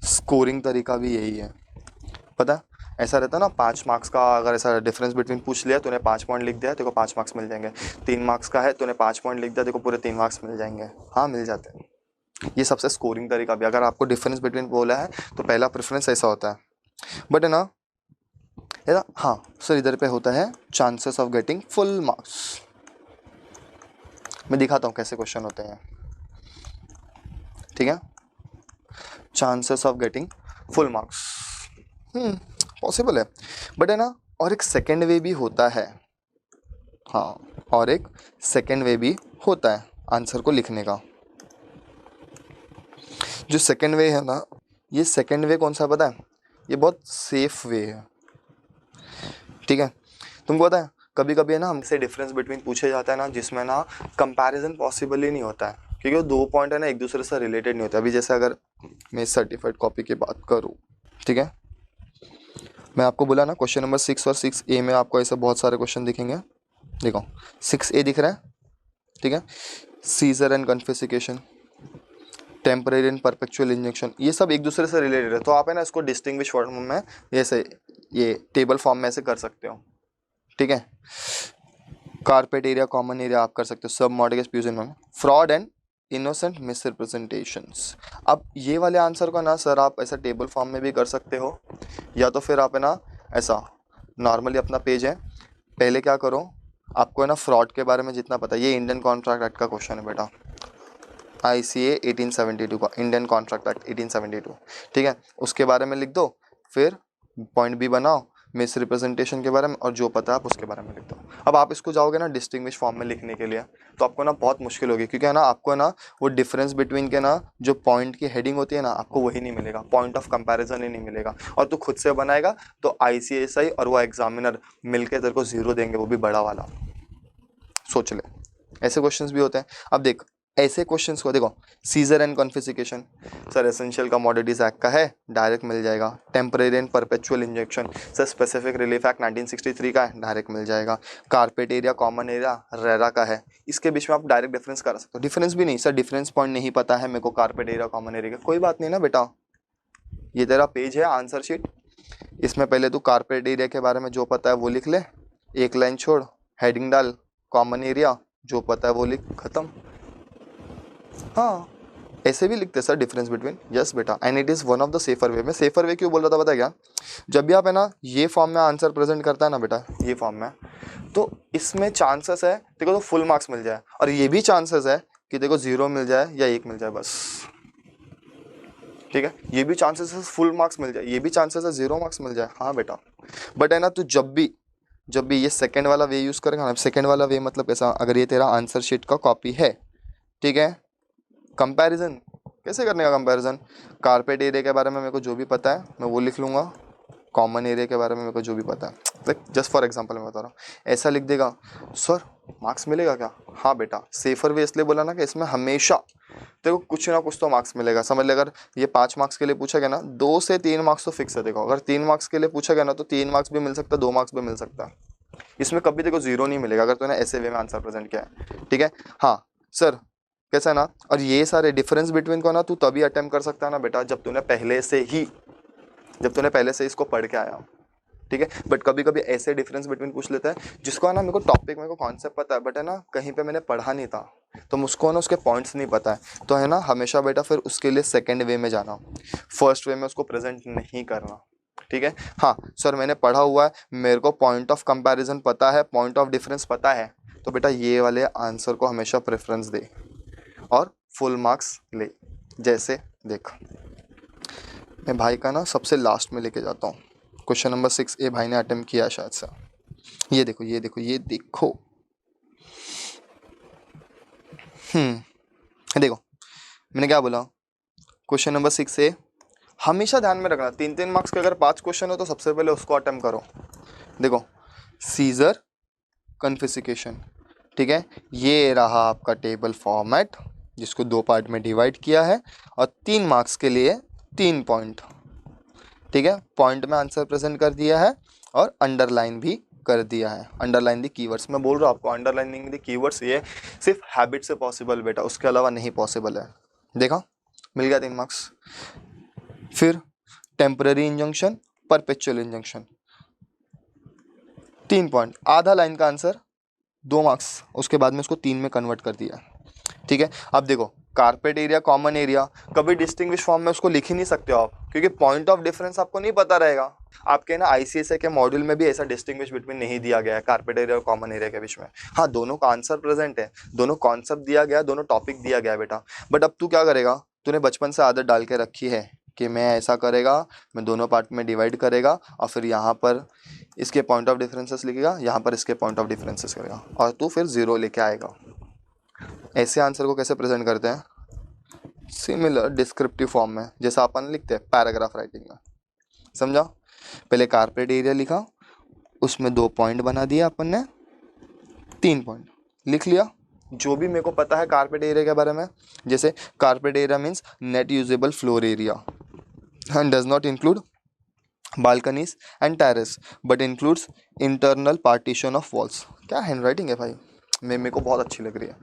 स्कोरिंग तरीका भी यही है, पता है ऐसा रहता है ना 5 मार्क्स का, अगर ऐसा डिफरेंस बिटवीन पूछ लिया तूने 5 पॉइंट लिख दिया, तेरे को 5 मार्क्स मिल जाएंगे। 3 मार्क्स का है, तूने 5 पॉइंट लिख दिया, तेरे को पूरे 3 मार्क्स मिल जाएंगे। हाँ मिल जाते हैं, ये सबसे स्कोरिंग तरीका भी। अगर आपको डिफरेंस बिटवीन बोला है तो पहला प्रेफरेंस ऐसा होता है, बट है ना हाँ सर इधर पे होता है chances of getting full marks. मैं दिखाता हूँ कैसे क्वेश्चन होते हैं, ठीक है। Chances of getting full marks possible है, बट है ना और एक सेकेंड वे भी होता है, हाँ और एक सेकेंड वे भी होता है आंसर को लिखने का। जो सेकेंड वे है ना, ये सेकेंड वे कौन सा पता है, ये बहुत सेफ वे है, ठीक है। तुमको पता है कभी कभी है ना हमसे डिफरेंस बिटवीन पूछे जाता है ना, जिसमें ना कंपैरिजन पॉसिबल ही नहीं होता है, क्योंकि वो 2 पॉइंट है ना एक दूसरे से रिलेटेड नहीं होते। अभी जैसे अगर मैं सर्टिफाइड कॉपी की बात करूँ, ठीक है, मैं आपको बोला ना क्वेश्चन नंबर 6 और 6A में आपको ऐसे बहुत सारे क्वेश्चन दिखेंगे, देखो 6A दिख रहा है, ठीक है, seizure and confiscation, temporary and perpetual injunction, ये सब एक दूसरे से रिलेटेड है। तो आप है ना इसको डिस्टिंग्विश फॉर्म में जैसे ये टेबल फॉर्म में से कर सकते हो, ठीक है। कारपेट एरिया, कॉमन एरिया आप कर सकते हो, सब mortgage fusion, fraud and innocent misrepresentations. अब ये वाले आंसर को ना सर आप ऐसा टेबल फॉर्म में भी कर सकते हो, या तो फिर आप है ना ऐसा नॉर्मली अपना पेज है, पहले क्या करो आपको है ना फ्रॉड के बारे में जितना पता है, ये इंडियन कॉन्ट्रैक्ट एक्ट का क्वेश्चन है बेटा, ICA 1872 का, इंडियन कॉन्ट्रैक्ट एक्ट 1872, ठीक है, उसके बारे में लिख दो, फिर पॉइंट भी बनाओ मिस रिप्रेजेंटेशन के बारे में, और जो पता है आप उसके बारे में लिख दो। अब आप इसको जाओगे ना डिस्टिंग्विश फॉर्म में लिखने के लिए तो आपको ना बहुत मुश्किल होगी, क्योंकि है ना आपको है ना वो डिफरेंस बिटवीन के ना जो पॉइंट की हेडिंग होती है ना आपको वही नहीं मिलेगा, पॉइंट ऑफ कंपैरिजन ही नहीं मिलेगा, और तू खुद से बनाएगा तो ICSI और वो एग्जामिनर मिलकर तेरे को 0 देंगे, वो भी बड़ा वाला। सोच ले ऐसे क्वेश्चंस भी होते हैं। अब देख ऐसे क्वेश्चंस को देखो, seizure and confiscation, sir essential commodities act का है, डायरेक्ट मिल जाएगा। Temporary and perpetual injunction, sir specific relief act 1963 का है, डायरेक्ट मिल जाएगा। Carpet area, common area, RERA का है। इसके बीच में आप डायरेक्ट डिफरेंस कर सकते हो। डिफरेंस भी नहीं सर, डिफरेंस पॉइंट नहीं पता है मेरे को कारपेट एरिया कॉमन एरिया का, कोई बात नहीं ना बेटा, ये तेरा पेज है आंसर शीट, इसमें पहले तू कारपेट एरिया के बारे में जो पता है वो लिख ले, एक लाइन छोड़, हेडिंग डाल, कॉमन एरिया जो पता है वो लिख, खत्म। हाँ, ऐसे भी लिखते सर डिफरेंस बिटवीन, यस बेटा, and it is one of the safer way. मैं सेफर वे क्यों बोल रहा था पता है क्या, जब भी आप है ना ये फॉर्म में आंसर प्रेजेंट करता है ना बेटा, ये फॉर्म में, तो इसमें चांसेस है देखो तो फुल मार्क्स मिल जाए, और ये भी चांसेस है कि देखो 0 मिल जाए या 1 मिल जाए बस, ठीक है, ये भी चांसेस है फुल मार्क्स मिल जाए, ये भी चांसेस है 0 मार्क्स मिल जाए। हाँ बेटा, बट है ना तू जब भी ये सेकंड वाला वे यूज़ करेगा ना, सेकंड वाला वे मतलब कैसा, अगर ये तेरा आंसर शीट का कॉपी है, ठीक है, कंपैरिजन कैसे करने का, कंपैरिजन, कारपेट एरिया के बारे में मेरे को जो भी पता है मैं वो लिख लूँगा, कॉमन एरिया के बारे में मेरे को जो भी पता है, जस्ट फॉर एग्जांपल मैं बता रहा हूँ, ऐसा लिख देगा, सर मार्क्स मिलेगा क्या, हाँ बेटा, सेफर वे इसलिए बोला ना कि इसमें हमेशा देखो कुछ ना कुछ तो मार्क्स मिलेगा। समझ ले, अगर ये 5 मार्क्स के लिए पूछा गया ना, 2 से 3 मार्क्स तो फिक्स है। देखो अगर 3 मार्क्स के लिए पूछा गया ना, तो 3 मार्क्स भी मिल सकता है, 2 मार्क्स भी मिल सकता है, इसमें कभी देखो 0 नहीं मिलेगा अगर तूने ऐसे वे में आंसर प्रेजेंट किया है, ठीक है। हाँ सर, कैसा है ना, और ये सारे डिफरेंस बिटवीन को ना तू तभी अटेम्प्ट कर सकता है ना बेटा, जब तूने पहले से इसको पढ़ के आया, ठीक है। बट कभी कभी ऐसे डिफरेंस बिटवीन पूछ लेता है जिसको है ना, मेरे को टॉपिक, मेरे को कॉन्सेप्ट पता है, बट है ना कहीं पे मैंने पढ़ा नहीं था, तो मुझको ना उसके पॉइंट्स नहीं पता है, तो है ना हमेशा बेटा फिर उसके लिए सेकंड वे में जाना, फर्स्ट वे में उसको प्रेजेंट नहीं करना, ठीक है। हाँ सर मैंने पढ़ा हुआ है, मेरे को पॉइंट ऑफ कंपैरिजन पता है, पॉइंट ऑफ डिफरेंस पता है, तो बेटा ये वाले आंसर को हमेशा प्रेफरेंस दे और फुल मार्क्स ले। जैसे देख, मैं भाई का ना सबसे लास्ट में लेके जाता हूँ, क्वेश्चन नंबर 6 ए भाई ने अटेम्प्ट किया है शायद से, ये देखो ये देखो ये देखो, देखो मैंने क्या बोला, क्वेश्चन नंबर 6 ए, हमेशा ध्यान में रखना 3-3 मार्क्स के अगर 5 क्वेश्चन हो तो सबसे पहले उसको अटेम्प्ट करो। देखो सीजर कन्फिसिकेशन, ठीक है, ये रहा आपका टेबल फॉर्मेट जिसको 2 पार्ट में डिवाइड किया है, और 3 मार्क्स के लिए 3 पॉइंट, ठीक है, पॉइंट में आंसर प्रेजेंट कर दिया है और अंडरलाइन भी कर दिया है। अंडरलाइन द कीवर्ड्स, मैं बोल रहा हूँ आपको अंडरलाइनिंग द कीवर्ड्स ये सिर्फ हैबिट से पॉसिबल बेटा, उसके अलावा नहीं पॉसिबल है। देखा, मिल गया 3 मार्क्स। फिर temporary injunction, perpetual injunction, 3 point, आधा लाइन का आंसर 2 मार्क्स, उसके बाद में उसको 3 में कन्वर्ट कर दिया, ठीक है। अब देखो कारपेट एरिया, कॉमन एरिया, कभी डिस्टिंग्विश फॉर्म में उसको लिख ही नहीं सकते हो आप, क्योंकि पॉइंट ऑफ डिफरेंस आपको नहीं पता रहेगा। आपके ना आईसीएसए के मॉड्यूल में भी ऐसा डिस्टिंग्विश बिटवीन नहीं दिया गया है कारपेट एरिया और कॉमन एरिया के बीच में। हाँ दोनों का आंसर प्रेजेंट है, दोनों कॉन्सेप्ट दिया गया, दोनों टॉपिक दिया गया बेटा, बट अब तू क्या करेगा, तूने बचपन से आदत डाल के रखी है कि मैं ऐसा करेगा, मैं दोनों पार्ट में डिवाइड करेगा, और फिर यहाँ पर इसके पॉइंट ऑफ डिफरेंसेस लिखेगा, यहाँ पर इसके पॉइंट ऑफ डिफरेंसेस करेगा, और तू फिर 0 लेके आएगा। ऐसे आंसर को कैसे प्रेजेंट करते हैं, सिमिलर डिस्क्रिप्टिव फॉर्म में, जैसा अपन लिखते हैं पैराग्राफ राइटिंग में, समझा। पहले कारपेट एरिया लिखा, उसमें 2 पॉइंट बना दिया अपन ने, 3 पॉइंट लिख लिया, जो भी मेरे को पता है कारपेट एरिया के बारे में, जैसे carpet area means net usable floor area and does not include balconies and terrace but includes internal partition of walls. क्या हैंड राइटिंग है भाई, मेरे को बहुत अच्छी लग रही है,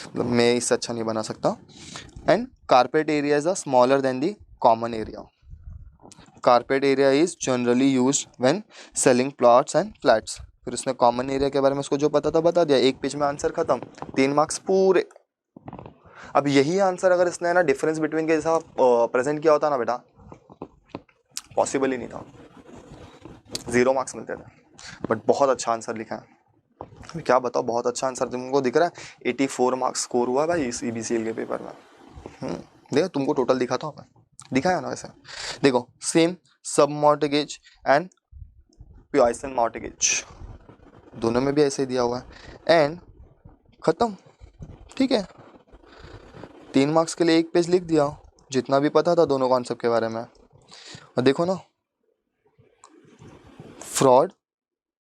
मतलब मैं इससे अच्छा नहीं बना सकता। And carpet area is a smaller than the common area. Carpet area is generally used when selling plots and flats. फिर उसने कॉमन एरिया के बारे में उसको जो पता था बता दिया, एक पेज में आंसर खत्म, 3 मार्क्स पूरे। अब यही आंसर अगर इसने ना डिफरेंस बिटवीन के जैसा प्रेजेंट किया होता ना बेटा, पॉसिबल ही नहीं था, 0 मार्क्स मिलते थे, बट बहुत अच्छा आंसर लिखा है। क्या बताओ, बहुत अच्छा आंसर तुमको दिख रहा है, 84 मार्क्स स्कोर हुआ है भाई इस EBCL के पेपर में। देखो तुमको टोटल दिखा था, दिखाया ना वैसे। देखो सेम सब मॉर्टगेज एंड प्योइसन मॉर्टगेज, दोनों में भी ऐसे ही दिया हुआ है, एंड खत्म, ठीक है। 3 मार्क्स के लिए एक पेज लिख दिया, जितना भी पता था दोनों कॉन्सेप्ट के बारे में। और देखो ना, फ्रॉड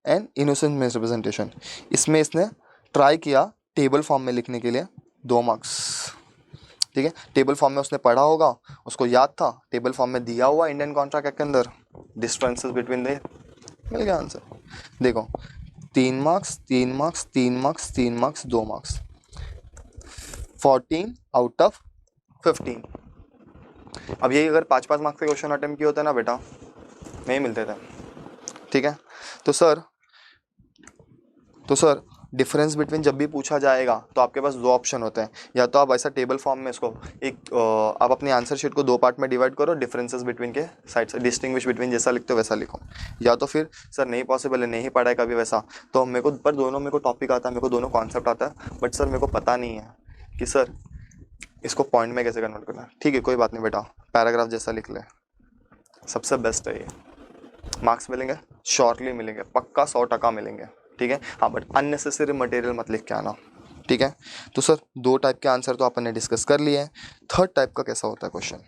एंड इनोसेंट मिसरिप्रेजेंटेशन, इसमें इसने ट्राई किया टेबल फॉर्म में लिखने के लिए, 2 मार्क्स। ठीक है, टेबल फॉर्म में उसने पढ़ा होगा, उसको याद था, टेबल फॉर्म में दिया हुआ इंडियन कॉन्ट्रैक्ट एक्ट के अंदर, डिफरेंसेस बिटवीन दे, मिल गया आंसर। देखो 3 marks 3 marks 3 marks 3 marks 2 marks, 14 out of 15। अब यही अगर 5-5 मार्क्स के क्वेश्चन अटेम्प्ट किए होते ना बेटा, नहीं मिलते थे। ठीक है, तो सर डिफरेंस बिटवीन जब भी पूछा जाएगा तो आपके पास दो ऑप्शन होते हैं, या तो आप ऐसा टेबल फॉर्म में इसको आप अपनी आंसर शीट को 2 पार्ट में डिवाइड करो, डिफरेंसेस बिटवीन के साइड से डिस्टिंग्विश बिटवीन जैसा लिखते हो वैसा लिखो, या तो फिर सर नहीं पॉसिबल है, नहीं पढ़ा है कभी वैसा, तो मेरे को पर दोनों मेरे को टॉपिक आता है, मेरे को दोनों कॉन्सेप्ट आता है, बट सर मेरे को पता नहीं है कि सर इसको पॉइंट में कैसे कन्वर्ट करना है। ठीक है, कोई बात नहीं बेटा, पैराग्राफ जैसा लिख ले, सबसे बेस्ट है ये, मार्क्स मिलेंगे, श्योरली मिलेंगे, पक्का 100% मिलेंगे। ठीक है, हाँ बट अननेसेसरी मटेरियल मत लिख के आना। ठीक है, तो सर 2 टाइप के आंसर तो अपन ने डिस्कस कर लिए हैं। थर्ड टाइप का कैसा होता है क्वेश्चन?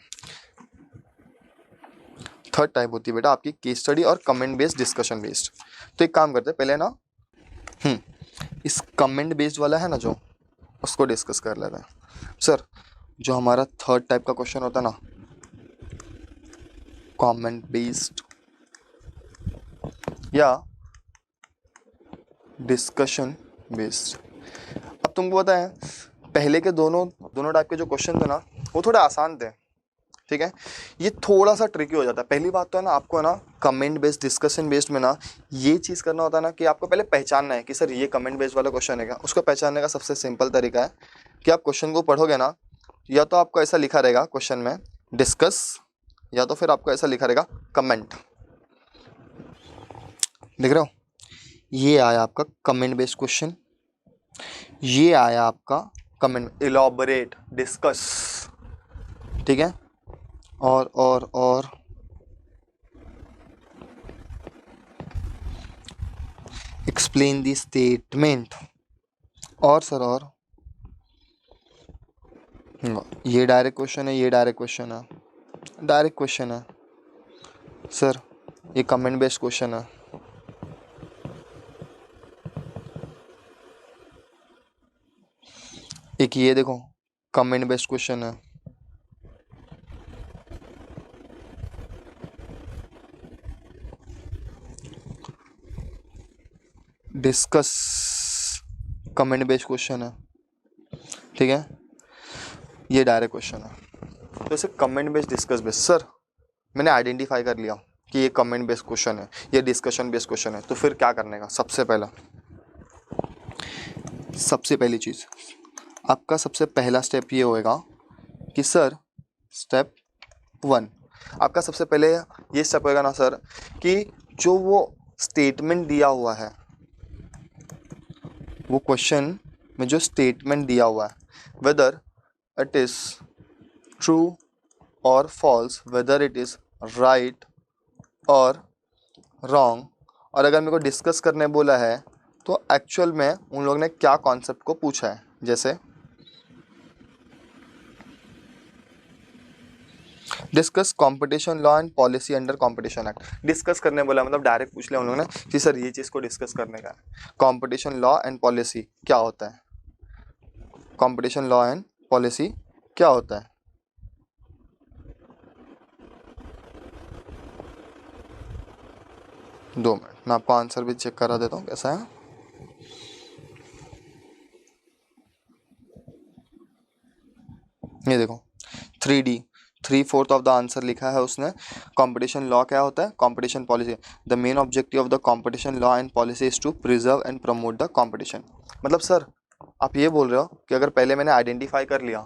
थर्ड टाइप होती है बेटा आपकी केस स्टडी और कमेंट बेस्ड, डिस्कशन बेस्ड। तो एक काम करते हैं पहले ना, इस कमेंट बेस्ड वाला है ना जो, उसको डिस्कस कर लेते हैं। सर जो हमारा थर्ड टाइप का क्वेश्चन होता है ना, कमेंट बेस्ड या डिस्कशन बेस्ड, अब तुमको पता है पहले के दोनों टाइप के जो क्वेश्चन थे ना वो थोड़े आसान थे। ठीक है, ये थोड़ा सा ट्रिकी हो जाता है। पहली बात तो है ना, आपको ना कमेंट बेस्ड, डिस्कशन बेस्ड में ना ये चीज़ करना होता है ना कि आपको पहले पहचानना है कि सर ये कमेंट बेस्ड वाला क्वेश्चन है क्या। उसको पहचानने का सबसे सिंपल तरीका है कि आप क्वेश्चन को पढ़ोगे ना, या तो आपको ऐसा लिखा रहेगा क्वेश्चन में डिस्कस, या तो फिर आपको ऐसा लिखा रहेगा कमेंट। देख रहे हो, ये आया आपका कमेंट बेस्ड क्वेश्चन, ये आया आपका कमेंट इलॉबरेट, डिस्कस। ठीक है, और एक्सप्लेन दी स्टेटमेंट, और सर और ये डायरेक्ट क्वेश्चन है, ये डायरेक्ट क्वेश्चन है, डायरेक्ट क्वेश्चन है सर, ये कमेंट बेस्ड क्वेश्चन है। एक ये देखो कमेंट बेस्ड क्वेश्चन है, डिस्कस कमेंट बेस्ड क्वेश्चन है। ठीक है, ये डायरेक्ट क्वेश्चन है। तो इसे comment based, discuss based, sir मैंने आइडेंटिफाई कर लिया कि ये कमेंट बेस्ड क्वेश्चन है, ये डिस्कशन बेस्ड क्वेश्चन है, तो फिर क्या करने का? सबसे पहली चीज़ आपका सबसे पहला स्टेप ये होएगा कि सर स्टेप 1 आपका सबसे पहले ये स्टेप होएगा ना सर कि जो वो स्टेटमेंट दिया हुआ है, वो क्वेश्चन में जो स्टेटमेंट दिया हुआ है, वेदर इट इज़ ट्रू और false, whether it is right और रॉन्ग, और अगर मेरे को डिस्कस करने बोला है तो एक्चुअल में उन लोगों ने क्या कॉन्सेप्ट को पूछा है। जैसे discuss competition law and policy under competition act, discuss करने बोला मतलब डायरेक्ट पूछ लिया उन लोगों ने कि सर ये चीज़ को डिस्कस करने का है, कंपटीशन लॉ एंड पॉलिसी क्या होता है, कंपटीशन लॉ एंड पॉलिसी क्या होता है। दो मिनट मैं आपको आंसर भी चेक करा देता हूँ कैसा है। ये देखो 3D 3/4 ऑफ द आंसर लिखा है उसने। कंपटीशन लॉ क्या होता है? Competition policy, the main objective of the competition law and policy is to preserve and promote the competition. मतलब सर आप ये बोल रहे हो कि अगर पहले मैंने आइडेंटिफाई कर लिया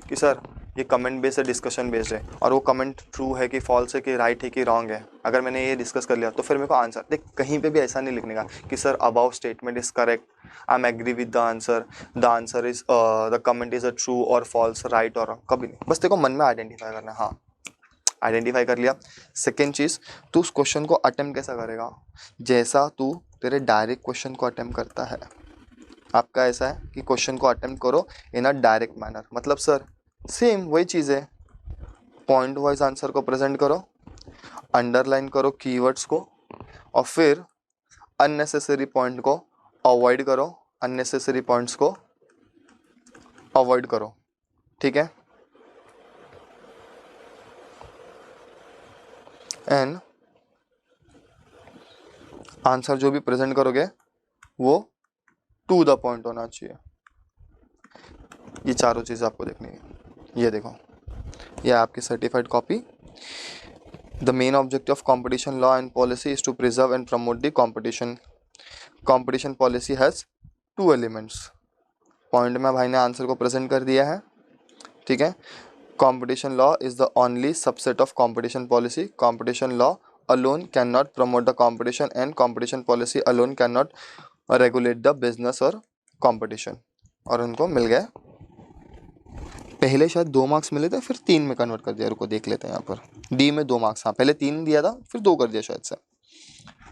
कि सर ये कमेंट बेस्ड है, डिस्कशन बेस्ड है, और वो कमेंट ट्रू है कि फॉल्स है कि राइट है कि रॉन्ग है, अगर मैंने ये डिस्कस कर लिया तो फिर मेरे को आंसर देख, कहीं पे भी ऐसा नहीं लिखने का कि sir above statement is correct, I am agree with the answer is the comment is a true और फॉल्स, राइट और रॉन्ग, कभी नहीं। बस देखो मन में आइडेंटिफाई करना है। हाँ आइडेंटिफाई कर लिया। सेकेंड चीज़, तू उस क्वेश्चन को अटेम्प्ट कैसा करेगा? जैसा तू तेरे डायरेक्ट क्वेश्चन को अटेम्प्ट करता है। आपका ऐसा है कि क्वेश्चन को अटेम्प्ट करो इन अ डायरेक्ट मैनर, मतलब सर सेम वही चीज़ है, पॉइंट वाइज आंसर को प्रेजेंट करो, अंडरलाइन करो कीवर्ड्स को, और फिर अननेसेसरी पॉइंट को अवॉइड करो, अननेसेसरी पॉइंट्स को अवॉइड करो। ठीक है, एंड आंसर जो भी प्रेजेंट करोगे वो टू द पॉइंट होना चाहिए। ये चारों चीज़ आपको देखनी है। ये देखो, ये आपकी certified copy. The main objective of competition law and policy is to preserve and promote the competition. Competition policy has two elements. Point में भाई ने आंसर को प्रेजेंट कर दिया है, ठीक है। Competition law is the only subset of competition policy. Competition law alone cannot promote the competition and competition policy alone cannot regulate the business or competition। और उनको मिल गए, पहले शायद 2 मार्क्स मिले थे, फिर 3 में कन्वर्ट कर दिया। रुको देख लेते हैं यहाँ पर। डी में 2 मार्क्स, हाँ पहले 3 दिया था फिर 2 कर दिया शायद से,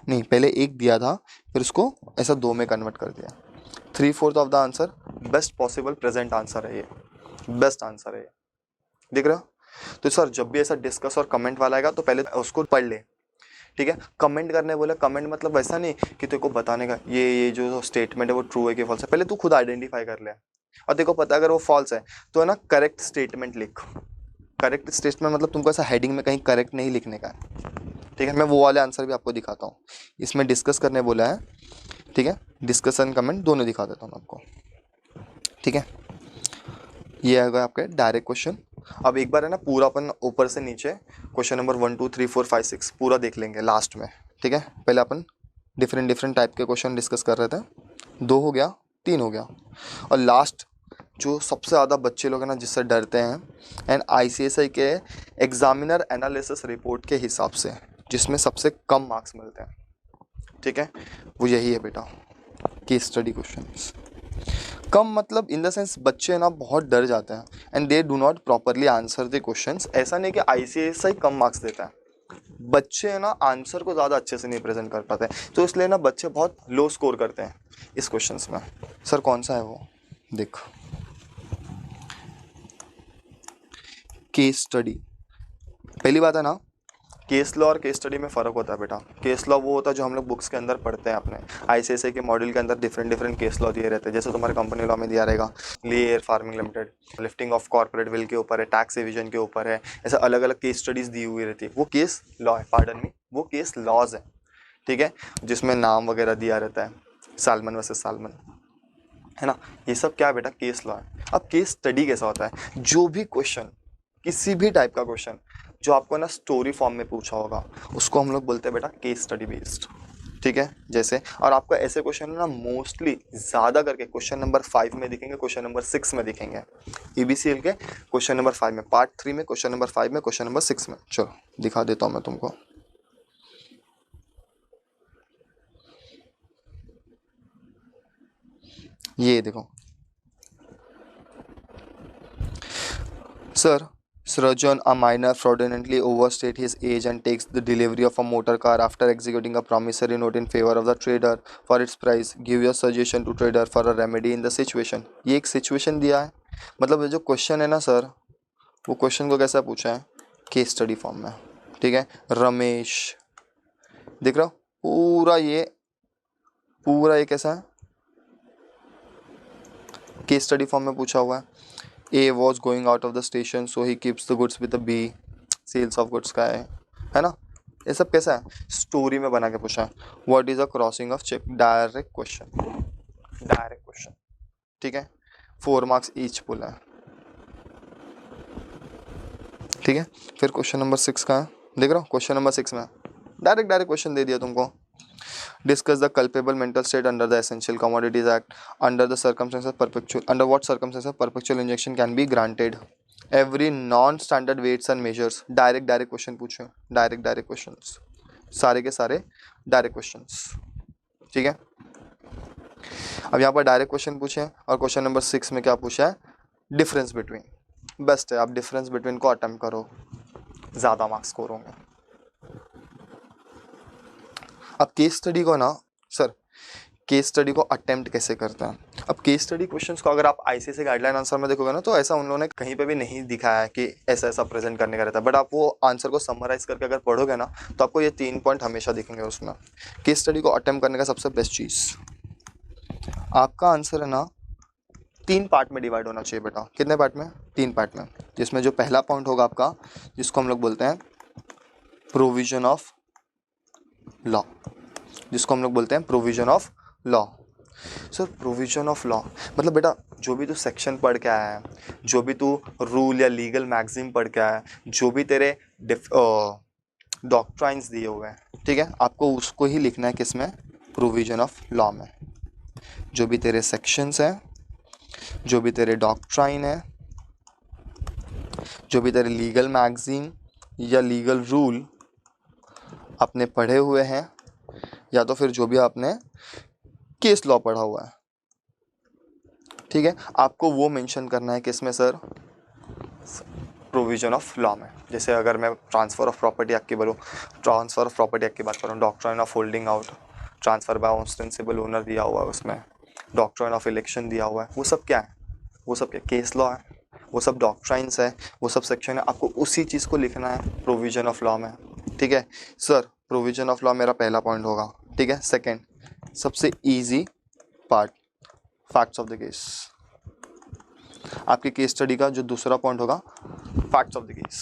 नहीं पहले 1 दिया था फिर उसको ऐसा 2 में कन्वर्ट कर दिया। 3/4 of the answer best possible present answer है ये, बेस्ट आंसर है ये, दिख रहा। तो सर जब भी ऐसा डिस्कस और कमेंट वाला आएगा तो पहले उसको पढ़ ले, ठीक है। कमेंट करने बोले, कमेंट मतलब वैसा नहीं कि तेरे को बताने का ये जो स्टेटमेंट है वो ट्रू है कि फॉल्स है, पहले तू खुद आइडेंटिफाई कर ले। और तेरे को पता अगर वो फॉल्स है तो है ना करेक्ट स्टेटमेंट लिख। करेक्ट स्टेटमेंट मतलब तुमको ऐसा हेडिंग में कहीं करेक्ट नहीं लिखने का है, ठीक है। मैं वो वाले आंसर भी आपको दिखाता हूँ। इसमें डिस्कस करने बोला है, ठीक है, डिस्कशन कमेंट दोनों दिखा देता हूँ आपको, ठीक है। ये आएगा आपके डायरेक्ट क्वेश्चन। अब एक बार है ना पूरा अपन ऊपर से नीचे क्वेश्चन नंबर 1 2 3 4 5 6 पूरा देख लेंगे लास्ट में, ठीक है। पहले अपन डिफरेंट टाइप के क्वेश्चन डिस्कस कर रहे थे। 2 हो गया, 3 हो गया, और लास्ट जो सबसे ज़्यादा बच्चे लोग हैं ना जिससे डरते हैं, एंड ICSI के एग्जामिनर एनालिसिस रिपोर्ट के हिसाब से जिसमें सबसे कम मार्क्स मिलते हैं, ठीक है, वो यही है बेटा, केस स्टडी क्वेश्चन। कम मतलब इन द सेंस बच्चे ना बहुत डर जाते हैं and they do not properly answer the questions. ऐसा नहीं कि ICSI कम मार्क्स देता है, बच्चे है ना आंसर को ज़्यादा अच्छे से नहीं प्रेजेंट कर पाते, तो इसलिए ना बच्चे बहुत लो स्कोर करते हैं इस क्वेश्चंस में। सर कौन सा है वो, देख, केस स्टडी। पहली बात है ना, केस लॉ और केस स्टडी में फ़र्क होता है बेटा। केस लॉ वो होता है जो हम लोग बुक्स के अंदर पढ़ते हैं अपने। ICSI के मॉड्यूल के अंदर डिफरेंट केस लॉ दिए रहते हैं, जैसे तुम्हारे कंपनी लॉ में दिया रहेगा layer farming limited, lifting of corporate will के ऊपर है, टैक्स एविजन के ऊपर है, ऐसा अलग अलग केस स्टडीज़ दी हुई रहती है। वो केस लॉ है, पार्डन मी, वो केस लॉज है, ठीक है, जिसमें नाम वगैरह दिया रहता है, सालमन वर्सेस सालमन, है ना। ये सब क्या है बेटा, केस लॉ है। अब केस स्टडी कैसा होता है, जो भी क्वेश्चन, किसी भी टाइप का क्वेश्चन जो आपको ना स्टोरी फॉर्म में पूछा होगा उसको हम लोग बोलते हैं बेटा केस स्टडी बेस्ड, ठीक है। जैसे, और आपको ऐसे क्वेश्चन ना मोस्टली ज़्यादा करके क्वेश्चन नंबर 5 में दिखेंगे, क्वेश्चन नंबर 6 में दिखेंगे। EBCL के क्वेश्चन नंबर 5 में, पार्ट 3 में, क्वेश्चन नंबर 5 में, क्वेश्चन नंबर 6 में। चलो दिखा देता हूँ मैं तुमको। ये देखो sir, Srajan, a minor, fraudulently overstates his age and takes the delivery of a motor car after executing a promissory note in favor of the trader for its price. Give your suggestion to trader for a remedy in the situation। ये एक situation दिया है, मतलब ये जो question है ना sir, वो क्वेश्चन को कैसा पूछा है, केस स्टडी फॉर्म में, ठीक है। रमेश, देख रहा हो पूरा ये कैसा है, केस स्टडी फॉर्म में पूछा हुआ है। A was going out of the station so he keeps the goods with a B। Sales of goods का है ना। ये सब कैसा है, स्टोरी में बना के पूछा है। What is a crossing of cheque, direct question, ठीक है। 4 मार्क्स ईच बोला है, ठीक है। फिर क्वेश्चन नंबर 6 का है, देख रहा हूँ, क्वेश्चन नंबर 6 में डायरेक्ट क्वेश्चन दे दिया तुमको। Discuss the culpable mental state under the Essential Commodities Act। Under the circumstances perpetual, under what circumstances perpetual injection can be granted। Every non-standard weights and measures। Direct question पूछे, direct questions, सारे के सारे direct questions, ठीक है। अब यहाँ पर direct question पूछे और क्वेश्चन नंबर 6 में क्या पूछा है, डिफरेंस बिटवीन। बेस्ट है, आप डिफरेंस बिटवीन को अटेम्प्ट करो, ज़्यादा मार्क्स स्कोर होंगे। अब केस स्टडी को ना सर, केस स्टडी को अटेम्प्ट कैसे करते हैं। अब केस स्टडी क्वेश्चंस को अगर आप ICSI गाइडलाइन आंसर में देखोगे ना तो ऐसा उन लोगों ने कहीं पे भी नहीं दिखाया है कि ऐसा ऐसा प्रेजेंट करने का रहता है, बट आप वो आंसर को समराइज करके अगर पढ़ोगे ना तो आपको ये 3 पॉइंट हमेशा दिखेंगे उसमें। केस स्टडी को अटेम्प्ट करने का सबसे बेस्ट चीज़, आपका आंसर है ना 3 पार्ट में डिवाइड होना चाहिए बेटा। कितने पार्ट में, 3 पार्ट में, जिसमें जो पहला पॉइंट होगा आपका, जिसको हम लोग बोलते हैं प्रोविजन ऑफ लॉ, जिसको हम लोग बोलते हैं provision of law. Sir provision of law मतलब बेटा जो भी तू सेक्शन पढ़ के आया है, जो भी तू रूल या लीगल मैगजीन पढ़ के आया है, जो भी तेरे डॉक्ट्राइन्स दिए हुए हैं, ठीक है, आपको उसको ही लिखना है किसमें, प्रोविजन ऑफ लॉ में। जो भी तेरे सेक्शंस हैं, जो भी तेरे डॉक्ट्राइन है, जो भी तेरे लीगल मैगजीन या लीगल रूल आपने पढ़े हुए हैं, या तो फिर जो भी आपने केस लॉ पढ़ा हुआ है, ठीक है, आपको वो मेंशन करना है किसमें सर, प्रोविजन ऑफ लॉ में। जैसे अगर मैं ट्रांसफ़र ऑफ प्रॉपर्टी एक्ट की बोलूँ, ट्रांसफ़र ऑफ प्रॉपर्टी एक्ट की बात करूँ, doctrine of holding out, transfer bye ostensible owner दिया हुआ है उसमें, डॉक्ट्राइन ऑफ इलेक्शन दिया हुआ है, वो सब क्या है, वो सब क्या केस लॉ है, वो सब डॉक्ट्राइन्स है, वो सब सेक्शन है, आपको उसी चीज़ को लिखना है प्रोविजन ऑफ लॉ में, ठीक है सर। प्रोविजन ऑफ लॉ मेरा पहला पॉइंट होगा, ठीक है। सेकेंड सबसे easy part, facts of the case. आपके केस स्टडी का जो दूसरा पॉइंट होगा, facts of the case.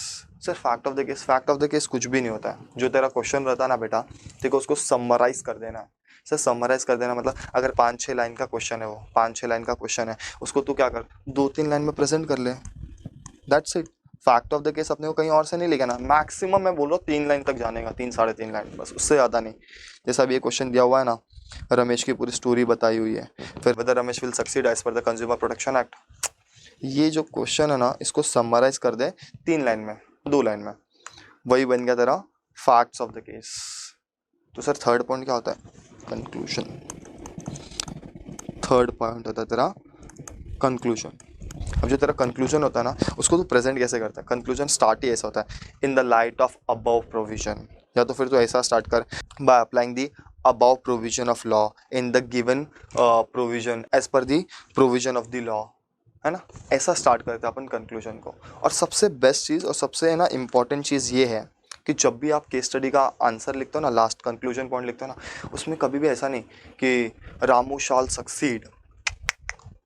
Sir fact of the case कुछ भी नहीं होता है। जो तेरा क्वेश्चन रहता है ना बेटा, ठीक है, उसको समराइज कर देना है। सर समराइज कर देना मतलब अगर 5-6 लाइन का क्वेश्चन है, वो 5-6 लाइन का क्वेश्चन है, उसको तू क्या कर, 2-3 लाइन में प्रेजेंट कर ले, that's it. Fact of the case अपने को कहीं और से नहीं लिखना, मैक्सिमम मैं बोल रहा हूँ 3 लाइन तक जाने का, 3-3.5 लाइन, बस उससे ज़्यादा नहीं। जैसा अभी ये क्वेश्चन दिया हुआ है ना, रमेश की पूरी स्टोरी बताई हुई है, फिर whether Ramesh will succeed as per the consumer protection act. ये जो क्वेश्चन है ना, इसको समराइज कर दे 3 लाइन में, 2 लाइन में, वही बन गया तेरा फैक्ट्स ऑफ द केस। तो सर थर्ड पॉइंट क्या होता है, कंक्लूजन। थर्ड पॉइंट होता है तेरा कंक्लूजन। अब जो तेरा कंक्लूजन होता है ना, उसको तू प्रेजेंट कैसे करता है, कंक्लूजन स्टार्ट ही ऐसा होता है, in the light of above provision, या तो फिर तू ऐसा स्टार्ट कर, by applying the above provision of law in the given provision as per the provision of the law, है ना, ऐसा स्टार्ट करते हैं अपन कंक्लूजन को। और सबसे बेस्ट चीज़ और सबसे है ना इम्पॉर्टेंट चीज़ ये है कि जब भी आप केस स्टडी का आंसर लिखते हो ना, लास्ट कंक्लूजन पॉइंट लिखते हो ना, उसमें कभी भी ऐसा नहीं कि रामू शाल सक्सीड,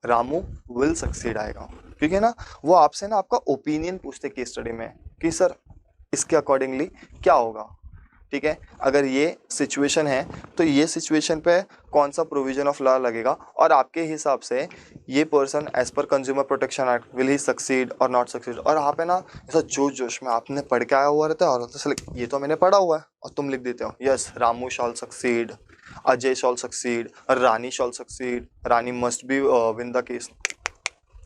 रामू विल सक्सीड आएगा, क्योंकि ना वो आपसे ना आपका ओपिनियन पूछते केस स्टडी में कि सर इसके अकॉर्डिंगली क्या होगा, ठीक है। अगर ये सिचुएशन है तो ये सिचुएशन पे कौन सा प्रोविजन ऑफ लॉ लगेगा, और आपके हिसाब से ये person as per consumer protection act will he succeed और नॉट सक्सीड। और आप है ना ऐसा जोश जोश में आपने पढ़ के आया हुआ रहता है, और तो ये तो मैंने पढ़ा हुआ है, और तुम लिख देते हो yes Ramu shawl succeed, Ajay shawl succeed, Rani shawl succeed, Rani must be win the case,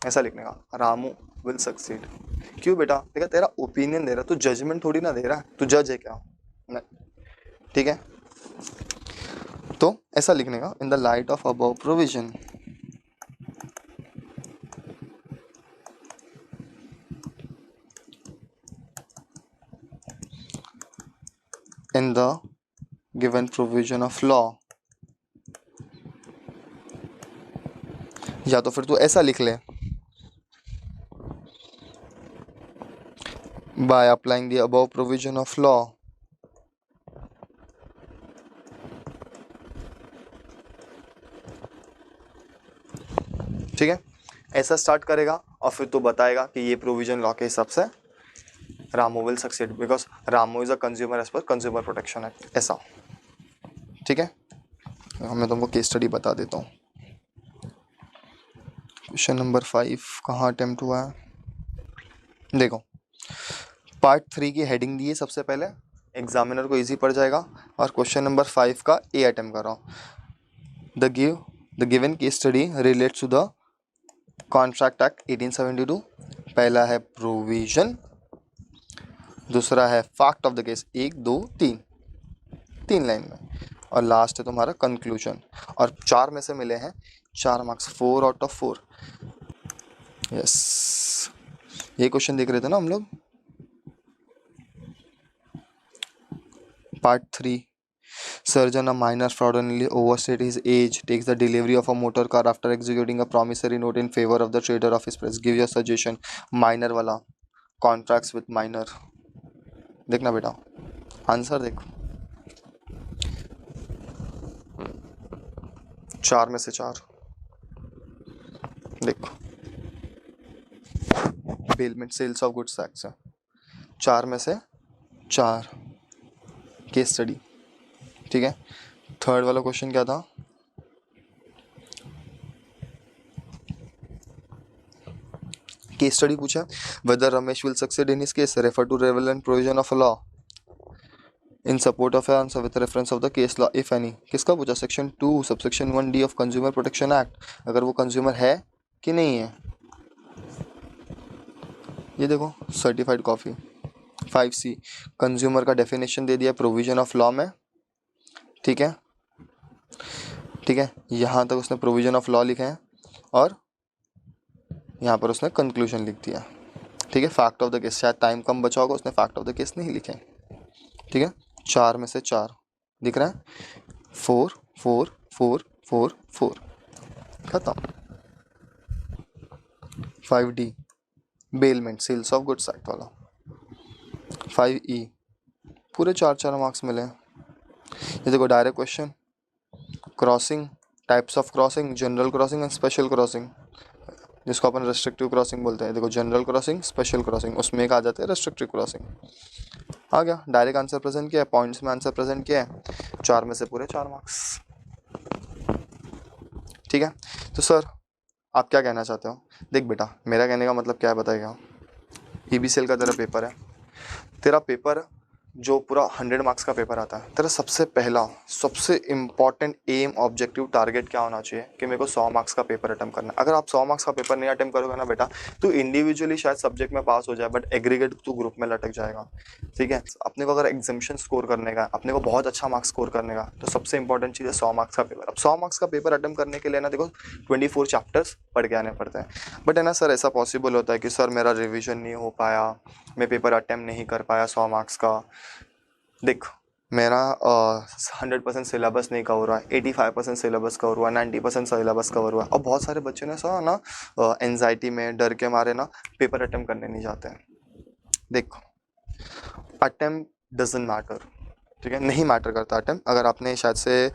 ऐसा लिखने का, रामू विल सक्सीड। क्यों बेटा, देखा तेरा ओपिनियन दे रहा, तू जजमेंट थोड़ी ना दे रहा, तू जज है क्या, ठीक है। तो ऐसा लिखने का, इन the light of above provision, in the given provision of law, या तो फिर तू ऐसा लिख ले, bye applying the above provision of law ठीक है, ऐसा स्टार्ट करेगा, और फिर तू बताएगा कि ये प्रोविजन लॉ के हिसाब से Ramu will succeed because Ramu is a consumer as per consumer protection act, ऐसा, ठीक है। मैं तुमको केस स्टडी बता देता हूँ। क्वेश्चन नंबर 5 कहाँ अटेम्प्ट हुआ है, देखो पार्ट 3 की हेडिंग दी है सबसे पहले, एग्जामिनर को इजी पड़ जाएगा, और क्वेश्चन नंबर 5 का ए अटेम्प्ट कर रहा हूँ। The given case study relates to the contract act 1872। पहला है प्रोविजन, दूसरा है fact of the case, 1 2 3, 3 line में, और लास्ट है तुम्हारा कंक्लूजन। और 4 में से मिले हैं 4 मार्क्स, 4 आउट ऑफ 4। यस, ये क्वेश्चन देख रहे थे ना हम लोग। Part 3, surgeon a minor fraudulently overstates his age, takes the delivery of a motor car after executing a promissory note in favor of the trader of his price. Give your suggestion. Minor वाला, contracts with minor, देखना बेटा answer देखो, 4 में से 4 देखो, bailment sales of goods tax है, 4 में से 4, केस स्टडी, ठीक है। थर्ड वाला क्वेश्चन क्या था, केस स्टडी पूछा, whether Ramesh will succeed in his case, refer to relevant provision of law in support of answer with reference of the case law if any. किसका पूछा, section 2 subsection 1D of consumer protection act, अगर वो consumer है कि नहीं है। ये देखो सर्टिफाइड कॉपी। 5C कंज्यूमर का डेफिनेशन दे दिया प्रोविजन ऑफ लॉ में, ठीक है, ठीक है, यहाँ तक उसने प्रोविजन ऑफ लॉ लिखे हैं और यहाँ पर उसने कंक्लूजन लिख दिया, ठीक है। फैक्ट ऑफ द केस, शायद टाइम कम बचा होगा, उसने फैक्ट ऑफ द केस नहीं लिखे, ठीक है। 4 में से 4 दिख रहा है, 4 4 4 4 4 खत्म। 5D bailment sales of goods act वाला। 5E पूरे 4 मार्क्स मिले। ये देखो direct question, crossing, types of crossing, general crossing and special crossing, जिसको अपन रेस्ट्रिक्टिव क्रॉसिंग बोलते हैं। देखो जनरल क्रॉसिंग, स्पेशल क्रॉसिंग, उसमें एक आ जाते हैं रेस्ट्रिक्टिव क्रॉसिंग। आ गया, डायरेक्ट आंसर प्रेजेंट किया है, पॉइंट्स में आंसर प्रेजेंट किया है, 4 में से पूरे 4 मार्क्स, ठीक है। तो सर आप क्या कहना चाहते हो? देख बेटा, मेरा कहने का मतलब क्या है बताएगा, EBCL का तेरा पेपर है, तेरा पेपर जो पूरा 100 मार्क्स का पेपर आता है, तेरा सबसे पहला सबसे इम्पॉर्टेंट एम ऑब्जेक्टिव टारगेट क्या होना चाहिए कि मेरे को 100 मार्क्स का पेपर अटेम्प्ट करना है। अगर आप 100 मार्क्स का पेपर नहीं अटेम्प्ट करोगे ना बेटा, तो इंडिविजुअली शायद सब्जेक्ट में पास हो जाए, बट एग्रीगेट तो ग्रुप में लटक जाएगा, ठीक है। अपने को अगर एग्जामिशन स्कोर करने का, अपने को बहुत अच्छा मार्क्स स्कोर करने का, तो सबसे इंपॉर्टेंट चीज़ है 100 मार्क्स का पेपर। अब 100 मार्क्स का पेपर अटेम्प्ट करने के लिए ना देखो 24 चैप्टर्स पढ़ के आने पड़ते हैं, बट है ना सर ऐसा पॉसिबल होता है कि सर मेरा रिविजन नहीं हो पाया, मैं पेपर अटेम्प्ट नहीं कर पाया 100 मार्क्स का। देख मेरा 100% सिलेबस नहीं कवर हुआ है, 85% सिलेबस कवर हुआ, 90% सिलेबस कवर हुआ, और बहुत सारे बच्चे ने सा ना एंजाइटी में डर के मारे ना पेपर अटेम्प्ट करने नहीं जाते हैं। देख अटेम्प्ट डजंट मैटर, ठीक है, नहीं मैटर करता अटेम्प्ट। अगर आपने शायद से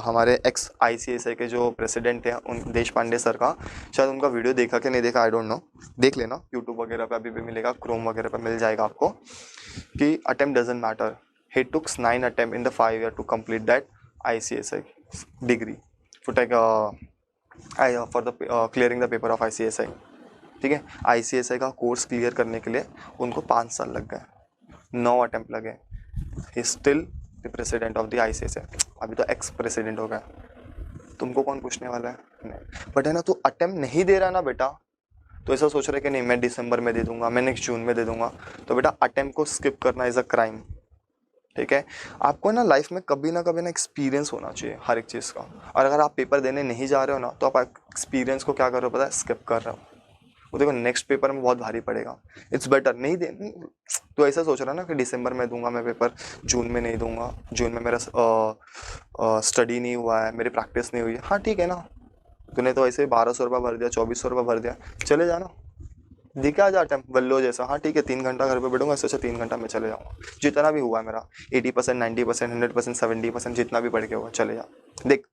हमारे एक्स ICSI के जो प्रेसिडेंट हैं उन देश पांडे सर का शायद उनका वीडियो देखा कि नहीं देखा, आई डोंट नो, देख लेना यूट्यूब वगैरह पे अभी भी मिलेगा, क्रोम वगैरह पे मिल जाएगा आपको, कि attempt doesn't matter. He took 9 attempts in the 5 year to complete that ICSI degree to take for the clearing the paper of ICSI, ठीक है। ICSI का कोर्स क्लियर करने के लिए उनको 5 साल लग गए, 9 अटेम्प्ट लगे। He still the president of the ICSI, अभी तो एक्स प्रेसिडेंट हो गया, तुमको कौन पूछने वाला है? नहीं, बट है ना तू अटेम्प्ट नहीं दे रहा ना बेटा, तो ऐसा सोच रहे कि नहीं मैं दिसंबर में दे दूंगा, मैं नेक्स्ट जून में दे दूंगा, तो बेटा अटेम्प्ट को स्किप करना इज अ क्राइम, ठीक है। आपको ना लाइफ में कभी ना एक्सपीरियंस होना चाहिए हर एक चीज़ का, और अगर आप पेपर देने नहीं जा रहे हो ना, तो आप एक्सपीरियंस को क्या कर रहे हो पता है, स्किप कर रहे हो। वो देखो नेक्स्ट पेपर में बहुत भारी पड़ेगा, इट्स बेटर नहीं दे। तो ऐसा सोच रहा ना कि दिसंबर में दूंगा मैं पेपर, जून में नहीं दूंगा, जून में मेरा स्टडी नहीं हुआ है, मेरी प्रैक्टिस नहीं हुई है, हाँ ठीक है ना, तूने तो ऐसे 1200 रुपये भर दिया, 2400 रुपये भर दिया, चले जाना, दिखा आ जाता है बल्लो जैसा, हाँ ठीक है 3 घंटा घर पे बैठूंगा, इससे अच्छा 3 घंटा में चले जाऊँगा, जितना भी हुआ है मेरा 80%, 90%, 100%, 70%, जितना भी पढ़ के होगा चले जा। देख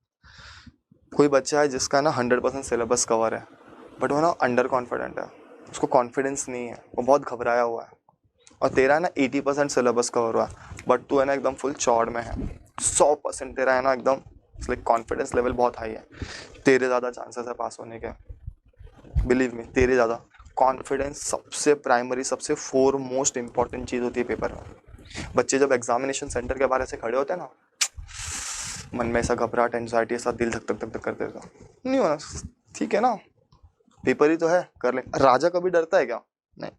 कोई बच्चा है जिसका ना 100% सिलेबस कवर है, बट वो ना अंडर कॉन्फिडेंट है, उसको कॉन्फिडेंस नहीं है, वो बहुत घबराया हुआ है, और तेरा ना 80% सिलेबस कवर हुआ है, बट तू है ना एकदम फुल चौड़ में है, 100% तेरा है ना एकदम, लाइक कॉन्फिडेंस लेवल बहुत हाई है, तेरे ज़्यादा चांसेस है पास होने के, बिलीव मी तेरे ज़्यादा। कॉन्फिडेंस सबसे प्राइमरी, सबसे मोस्ट इंपॉर्टेंट चीज़ होती है पेपर में। बच्चे जब एग्जामिनेशन सेंटर के बाहर से खड़े होते हैं ना, मन में ऐसा घबराहट, एंजाइटी, ऐसा दिल धक धक धक करते था, नहीं होना, ठीक है ना, पेपर ही तो है, कर ले। राजा कभी डरता है क्या? नहीं,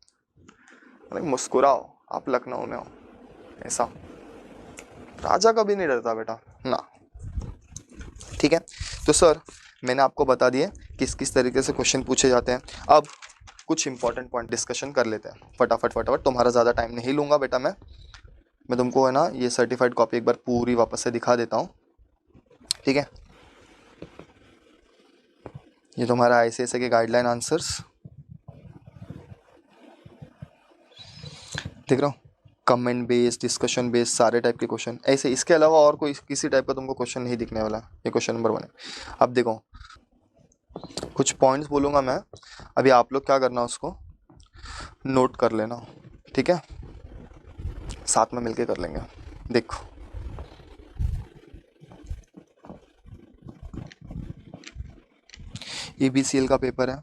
अरे मुस्कुराओ, आप लखनऊ में हो, ऐसा राजा कभी नहीं डरता बेटा ना, ठीक है। तो सर मैंने आपको बता दिए किस किस तरीके से क्वेश्चन पूछे जाते हैं। अब कुछ इंपॉर्टेंट पॉइंट डिस्कशन कर लेते हैं फटाफट फटाफट, तुम्हारा ज़्यादा टाइम नहीं लूँगा बेटा, मैं तुमको है ना ये सर्टिफाइड कॉपी एक बार पूरी वापस से दिखा देता हूँ, ठीक है। ये तुम्हारा ICSI के गाइडलाइन आंसर्स देख रहा हूँ, कमेंट बेस्ड, डिस्कशन बेस्ड, सारे टाइप के क्वेश्चन ऐसे, इसके अलावा और कोई किसी टाइप का तुमको क्वेश्चन नहीं दिखने वाला। ये क्वेश्चन नंबर 1 है। अब देखो कुछ पॉइंट्स बोलूँगा मैं, अभी आप लोग क्या करना उसको नोट कर लेना, ठीक है, साथ में मिलके कर लेंगे। देखो EBCL का पेपर है,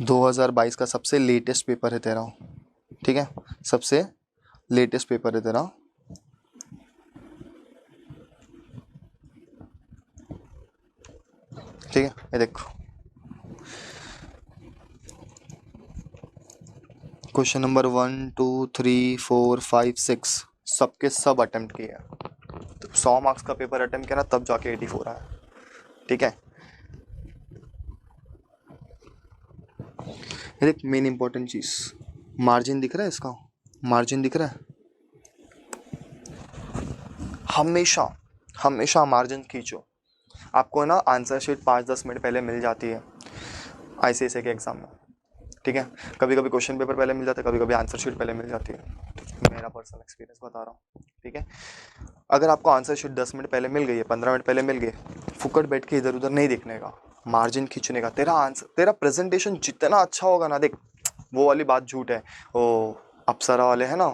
2022 का सबसे लेटेस्ट पेपर है तेरा, ठीक है, सबसे लेटेस्ट पेपर है तेरा। ठीक है, ये देखो क्वेश्चन नंबर 1 2 3 4 5 6 सबके सब अटेम्प्ट किए हैं। तो 100 मार्क्स का पेपर अटेम्प्ट किया ना, तब जाके 84 आया। ठीक है, ये देख मेन इंपॉर्टेंट चीज, मार्जिन दिख रहा है इसका, मार्जिन दिख रहा है, हमेशा हमेशा मार्जिन खींचो। आपको ना आंसर शीट 5-10 मिनट पहले मिल जाती है ICSE के एग्जाम में। ठीक है, कभी कभी क्वेश्चन पेपर पहले मिल जाता है, कभी कभी आंसर शीट पहले मिल जाती है, मेरा पर्सनल एक्सपीरियंस बता रहा हूँ। ठीक है, अगर आपको आंसर शीट 10 मिनट पहले मिल गई है, 15 मिनट पहले मिल गई, फुकट बैठ के इधर उधर नहीं देखने का, मार्जिन खींचने का। तेरा आंसर, तेरा प्रेजेंटेशन जितना अच्छा होगा ना, देख वो वाली बात झूठ है, वो अप्सरा वाले है ना,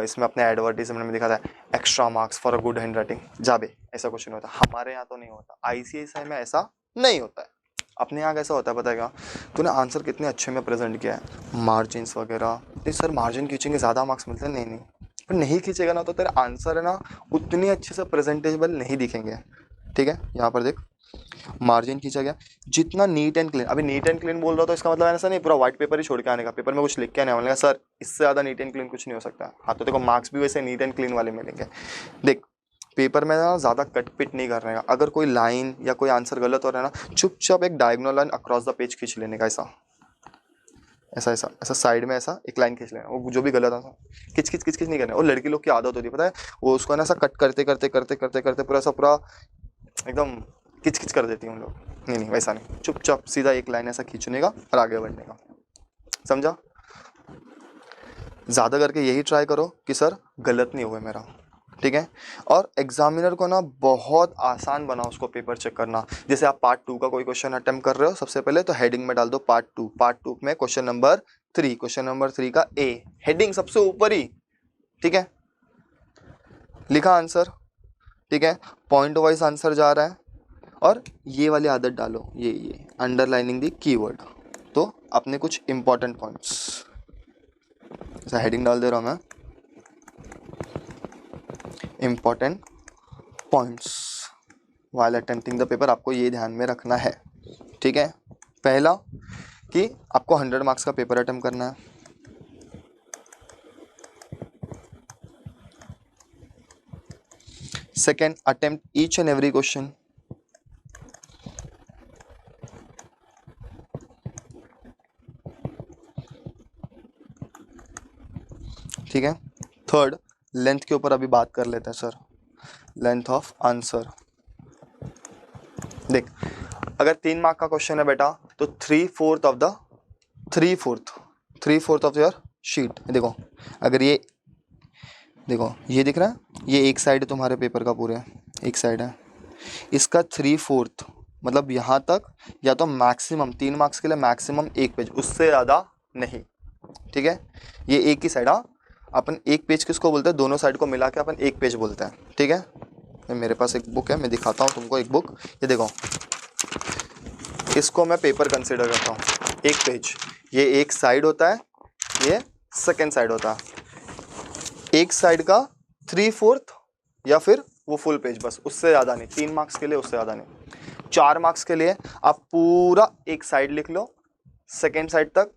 इसमें अपने एडवर्टीजमेंट में दिखा था extra marks for a good hand writing, जाबे ऐसा कुछ नहीं होता। हमारे यहाँ तो नहीं होता, ICSI में ऐसा नहीं होता है। अपने यहाँ कैसा होता है पता है क्या, तूने आंसर कितने अच्छे में प्रेजेंट किया है, मार्जिन्स वगैरह, नहीं सर मार्जिन खींचेंगे ज़्यादा मार्क्स मिलते हैं, नहीं नहीं, पर नहीं खींचेगा ना तो तेरा आंसर है ना उतनी अच्छे से प्रेजेंटेबल नहीं दिखेंगे। ठीक है, यहाँ पर देख मार्जिन खींचा गया, जितना नीट एंड क्लीन। अभी नीट एंड क्लीन बोल रहा हो तो इसका मतलब ऐसा नहीं पूरा व्हाइट पेपर ही छोड़ के आने का, पेपर में कुछ लिख के आने वाला सर इससे ज़्यादा नीट एंड क्लीन कुछ नहीं हो सकता। हाँ तो देखो मार्क्स भी वैसे नीट एंड क्लीन वाले मिलेंगे। देख पेपर में ना ज़्यादा कट पिट नहीं करने का, अगर कोई लाइन या कोई आंसर गलत हो रहा है ना, चुपचाप एक diagonal line across the page खींच लेने का, ऐसा ऐसा ऐसा ऐसा साइड में ऐसा एक लाइन खींच लेना, वो जो भी गलत है खिच खिच खिच खिच नहीं करना। वो लड़की लोग की आदत होती है पता है, वो उसको ना ऐसा कट करते करते करते करते करते पूरा ऐसा पूरा एकदम किच किच कर देती हैं उन लोग। नहीं नहीं वैसा नहीं, चुपचाप सीधा एक लाइन ऐसा खींचने का और आगे बढ़ने का, समझा। ज़्यादा करके यही ट्राई करो कि सर गलत नहीं हुए मेरा। ठीक है, और एग्जामिनर को ना बहुत आसान बनाओ उसको पेपर चेक करना। जैसे आप पार्ट 2 का कोई क्वेश्चन अटेम्प्ट कर रहे हो, सबसे पहले तो हेडिंग में डाल दो पार्ट 2, पार्ट 2 में क्वेश्चन नंबर 3, क्वेश्चन नंबर 3 का A, हेडिंग सबसे ऊपर ही। ठीक है, लिखा आंसर, ठीक है, पॉइंट वाइज आंसर जा रहा है, और ये वाली आदत डालो, ये अंडरलाइनिंग दी कीवर्ड। तो अपने कुछ इंपॉर्टेंट पॉइंट्स, जैसा हेडिंग डाल दे रहा हूँ मैं, important points while attempting the paper, आपको ये ध्यान में रखना है। ठीक है, पहला कि आपको 100 मार्क्स का पेपर अटेम्प्ट करना है। Second, attempt each and every question. ठीक है, थर्ड, लेंथ के ऊपर अभी बात कर लेते हैं सर, लेंथ ऑफ आंसर। देख अगर 3 मार्क का क्वेश्चन है बेटा, तो 3/4 ऑफ योर शीट। देखो अगर ये, देखो ये दिख रहा है, ये एक साइड है तुम्हारे पेपर का, पूरे एक साइड है, इसका 3/4 मतलब यहाँ तक, या तो मैक्सिमम 3 मार्क्स के लिए मैक्सिमम एक पेज, उससे ज़्यादा नहीं। ठीक है, ये एक ही साइड, हाँ अपन एक पेज किसको बोलते हैं, दोनों साइड को मिला के अपन एक पेज बोलते हैं। ठीक है, मेरे पास एक बुक है, मैं दिखाता हूँ तुमको एक बुक, ये देखो इसको मैं पेपर कंसिडर करता हूँ, एक पेज, ये एक साइड होता है, ये सेकेंड साइड होता है, एक साइड का 3/4 या फिर वो फुल पेज, बस उससे ज़्यादा नहीं। 3 मार्क्स के लिए उससे ज़्यादा नहीं। 4 मार्क्स के लिए आप पूरा एक साइड लिख लो, सेकेंड साइड तक,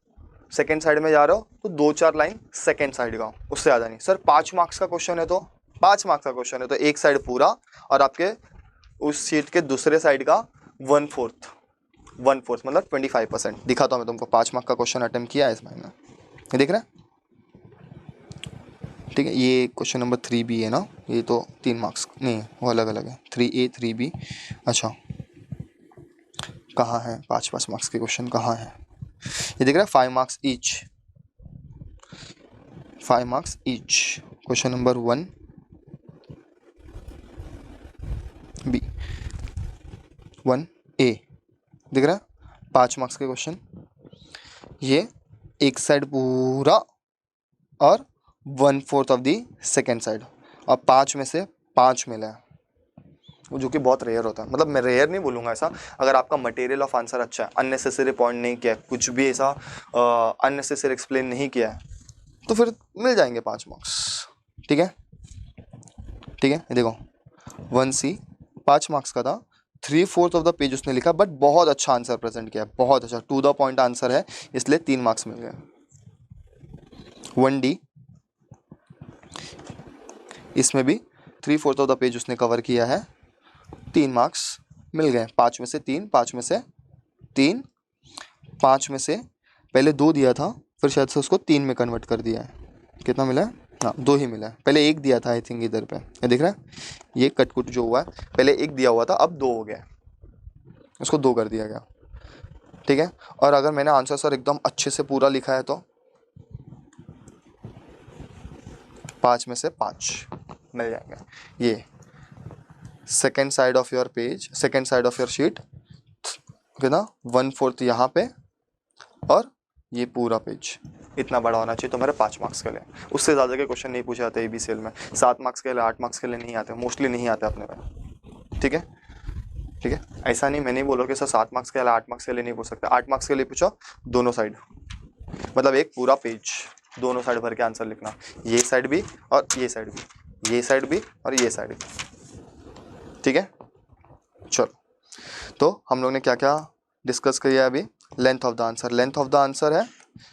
सेकेंड साइड में जा रहे हो तो 2-4 लाइन सेकेंड साइड का, उससे ज़्यादा नहीं। सर 5 मार्क्स का क्वेश्चन है तो 5 मार्क्स का क्वेश्चन है तो एक साइड पूरा, और आपके उस शीट के दूसरे साइड का 1/4 मतलब 25%। दिखाता हूँ मैं तुमको, 5 मार्क्स का क्वेश्चन अटेम्प्ट किया है इस महीने, ये देख रहे हैं। ठीक है, ये क्वेश्चन नंबर 3B है ना, ये तो 3 मार्क्स नहीं, वो अलग अलग है, 3A 3B। अच्छा कहाँ है 5-5 मार्क्स के क्वेश्चन, कहाँ है, ये देख रहा है 5 marks each, 5 marks each, question number 1B 1A दिख रहा है, 5 मार्क्स के क्वेश्चन, ये एक साइड पूरा और 1/4 ऑफ दी सेकेंड साइड, और 5 में से 5 मिला है, जो कि बहुत रेयर होता है। मतलब मैं रेयर नहीं बोलूँगा ऐसा, अगर आपका मटेरियल ऑफ आंसर अच्छा है, अननेसेसरी पॉइंट नहीं किया है, कुछ भी ऐसा अननेसेसरी एक्सप्लेन नहीं किया है, तो फिर मिल जाएंगे 5 मार्क्स। ठीक है, ठीक है। ये देखो 1C 5 मार्क्स का था, 3/4 ऑफ द पेज उसने लिखा, बट बहुत अच्छा आंसर प्रेजेंट किया, बहुत अच्छा, टू द पॉइंट आंसर है, इसलिए 3 मार्क्स मिल गए। 1D, इसमें भी 3/4 ऑफ द पेज उसने कवर किया है, 3 मार्क्स मिल गए। 5 में से 3, 5 में से 3, 5 में से पहले 2 दिया था, फिर शायद से उसको 3 में कन्वर्ट कर दिया है। कितना मिला है? हाँ 2 ही मिला है, पहले 1 दिया था आई थिंक इधर पे, ये दिख रहा है, ये कटकुट जो हुआ है, पहले 1 दिया हुआ था, अब 2 हो गया, उसको 2 कर दिया गया। ठीक है, और अगर मैंने आंसर सर एकदम अच्छे से पूरा लिखा है तो 5 में से 5 मिल जाएंगे। ये second side of your page, second side of your sheet, कितना 1/4 यहाँ पे, और ये पूरा पेज इतना बड़ा होना चाहिए तुम्हारे 5 मार्क्स के लिए। उससे ज़्यादा के क्वेश्चन नहीं पूछे जाते ABCL में, 7 मार्क्स के लिए, 8 मार्क्स के लिए नहीं आते, मोस्टली नहीं आते अपने पे। ठीक है, ठीक है, ऐसा नहीं, मैं नहीं बोलो कि सर 7 मार्क्स के लिए, 8 मार्क्स के लिए नहीं पूछ सकते। 8 मार्क्स के लिए पूछो दोनों साइड, मतलब एक पूरा पेज दोनों साइड भर के आंसर लिखना, ये साइड भी और ये साइड भी, ये साइड भी और ये साइड भी। ठीक है, चलो, तो हम लोग ने क्या क्या डिस्कस किया अभी? Length of the answer, length of the answer है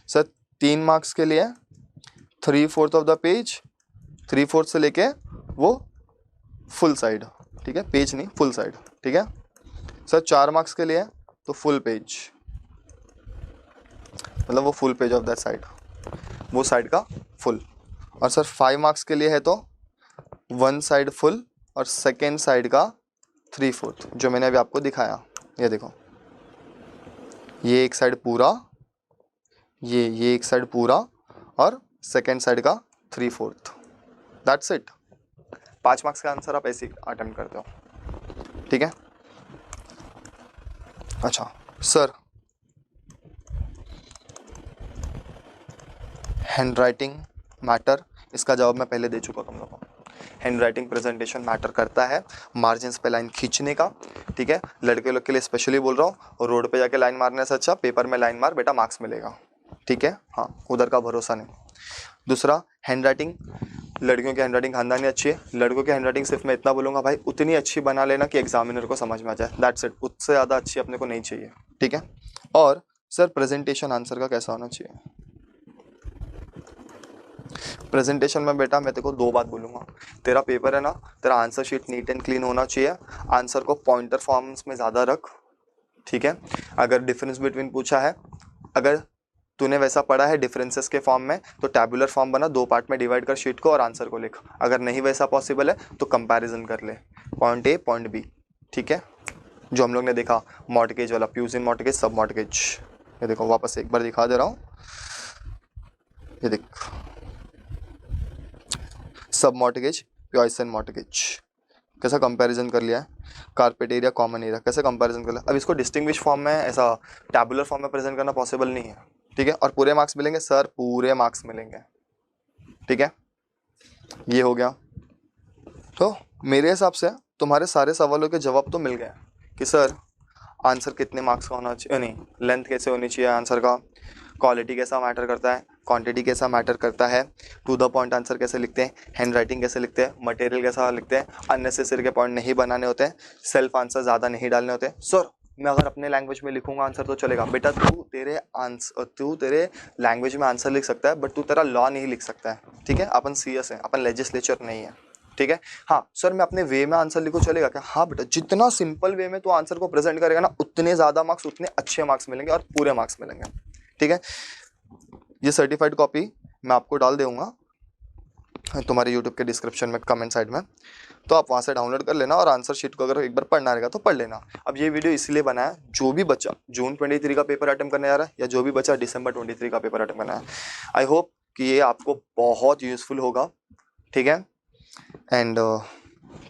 सर 3 मार्क्स के लिए 3/4 ऑफ द पेज, 3/4 से लेके वो फुल साइड। ठीक है, पेज नहीं, फुल साइड। ठीक है सर, 4 मार्क्स के लिए तो फुल पेज, मतलब वो full page of that side, वो साइड का फुल। और सर 5 मार्क्स के लिए है तो 1 साइड फुल और सेकेंड साइड का 3/4, जो मैंने अभी आपको दिखाया। ये देखो, ये एक साइड पूरा, ये एक साइड पूरा, और सेकेंड साइड का 3/4, दैट्स इट। 5 मार्क्स का आंसर आप ऐसे ही अटेम्प्ट करते हो। ठीक है, अच्छा सर, हैंड राइटिंग मैटर, इसका जवाब मैं पहले दे चुका तुम लोगों को। हैंड राइटिंग प्रेजेंटेशन मैटर करता है, मार्जिन पे लाइन खींचने का। ठीक है, लड़के लोग के लिए स्पेशली बोल रहा हूँ, और रोड पे जाके लाइन मारने से अच्छा पेपर में लाइन मार बेटा, मार्क्स मिलेगा। ठीक है, हाँ उधर का भरोसा नहीं। दूसरा, हैंड राइटिंग, लड़कियों की हैंड राइटिंग खानदानी अच्छी है, लड़कों की हैंड राइटिंग सिर्फ मैं इतना बोलूँगा भाई, उतनी अच्छी बना लेना कि एग्जामिनर को समझ में आ जाए, दैट्स इट, उससे ज़्यादा अच्छी अपने को नहीं चाहिए। ठीक है, और सर प्रेजेंटेशन आंसर का कैसा होना चाहिए? प्रेजेंटेशन में बेटा मैं तेरे को 2 बात बोलूँगा, तेरा पेपर है ना, तेरा answer sheet neat and clean होना चाहिए, आंसर को पॉइंटर फॉर्म्स में ज़्यादा रख। ठीक है, अगर डिफरेंस बिटवीन पूछा है, अगर तूने वैसा पढ़ा है डिफरेंसेस के फॉर्म में, तो टैबुलर फॉर्म बना, 2 पार्ट में डिवाइड कर शीट को और आंसर को लिख। अगर नहीं वैसा पॉसिबल है तो कंपैरिजन कर ले, पॉइंट ए पॉइंट बी। ठीक है, जो हम लोग ने देखा मॉर्टगेज वाला, प्यूज इन मॉर्टगेज, सब मॉर्टगेज, ये देखो वापस एक बार दिखा दे रहा हूँ, ये देख, सब मॉर्टगेज, प्योइसन मॉर्टगेज, कैसा कंपैरिजन कर लिया है, कारपेट एरिया, कॉमन एरिया, कैसे कंपैरिजन कर लिया। अब इसको डिस्टिंग्विश फॉर्म में, ऐसा टैबुलर फॉर्म में प्रेजेंट करना पॉसिबल नहीं है। ठीक है, और पूरे मार्क्स मिलेंगे सर, पूरे मार्क्स मिलेंगे। ठीक है, ये हो गया। तो मेरे हिसाब से तुम्हारे सारे सवालों के जवाब तो मिल गए कि सर आंसर कितने मार्क्स का होना चाहिए, नहीं लेंथ कैसे होनी चाहिए आंसर का, क्वालिटी कैसा मैटर करता है, क्वांटिटी कैसा मैटर करता है, टू द पॉइंट आंसर कैसे लिखते हैं, हैंड राइटिंग कैसे लिखते हैं, मटेरियल कैसा लिखते हैं, अननेसेसरी के पॉइंट नहीं बनाने होते हैं, सेल्फ आंसर ज़्यादा नहीं डालने होते। सर मैं अगर अपने लैंग्वेज में लिखूंगा आंसर तो चलेगा बेटा, तू तेरे लैंग्वेज में आंसर लिख सकता है, बट तू तेरा लॉ नहीं लिख सकता है। ठीक है, अपन CS है, अपन लेजिस्लेचर नहीं है। ठीक है, हाँ सर मैं अपने वे में आंसर लिखूँ चलेगा क्या? हाँ बेटा, जितना सिंपल वे में तू आंसर को प्रेजेंट करेगा ना, उतने ज़्यादा मार्क्स, उतने अच्छे मार्क्स मिलेंगे और पूरे मार्क्स मिलेंगे। ठीक है, ये सर्टिफाइड कॉपी मैं आपको डाल दूंगा तुम्हारे यूट्यूब के डिस्क्रिप्शन में, कमेंट साइड में, तो आप वहाँ से डाउनलोड कर लेना, और आंसर शीट को अगर एक बार पढ़ना रहेगा तो पढ़ लेना। अब ये वीडियो इसलिए बनाया, जो भी बच्चा जून 23 का पेपर अटेम्प्ट करने आ रहा है, या जो भी बच्चा दिसंबर 23 का पेपर अटेम्प्ट करना है, आई होप कि ये आपको बहुत यूजफुल होगा। ठीक है, एंड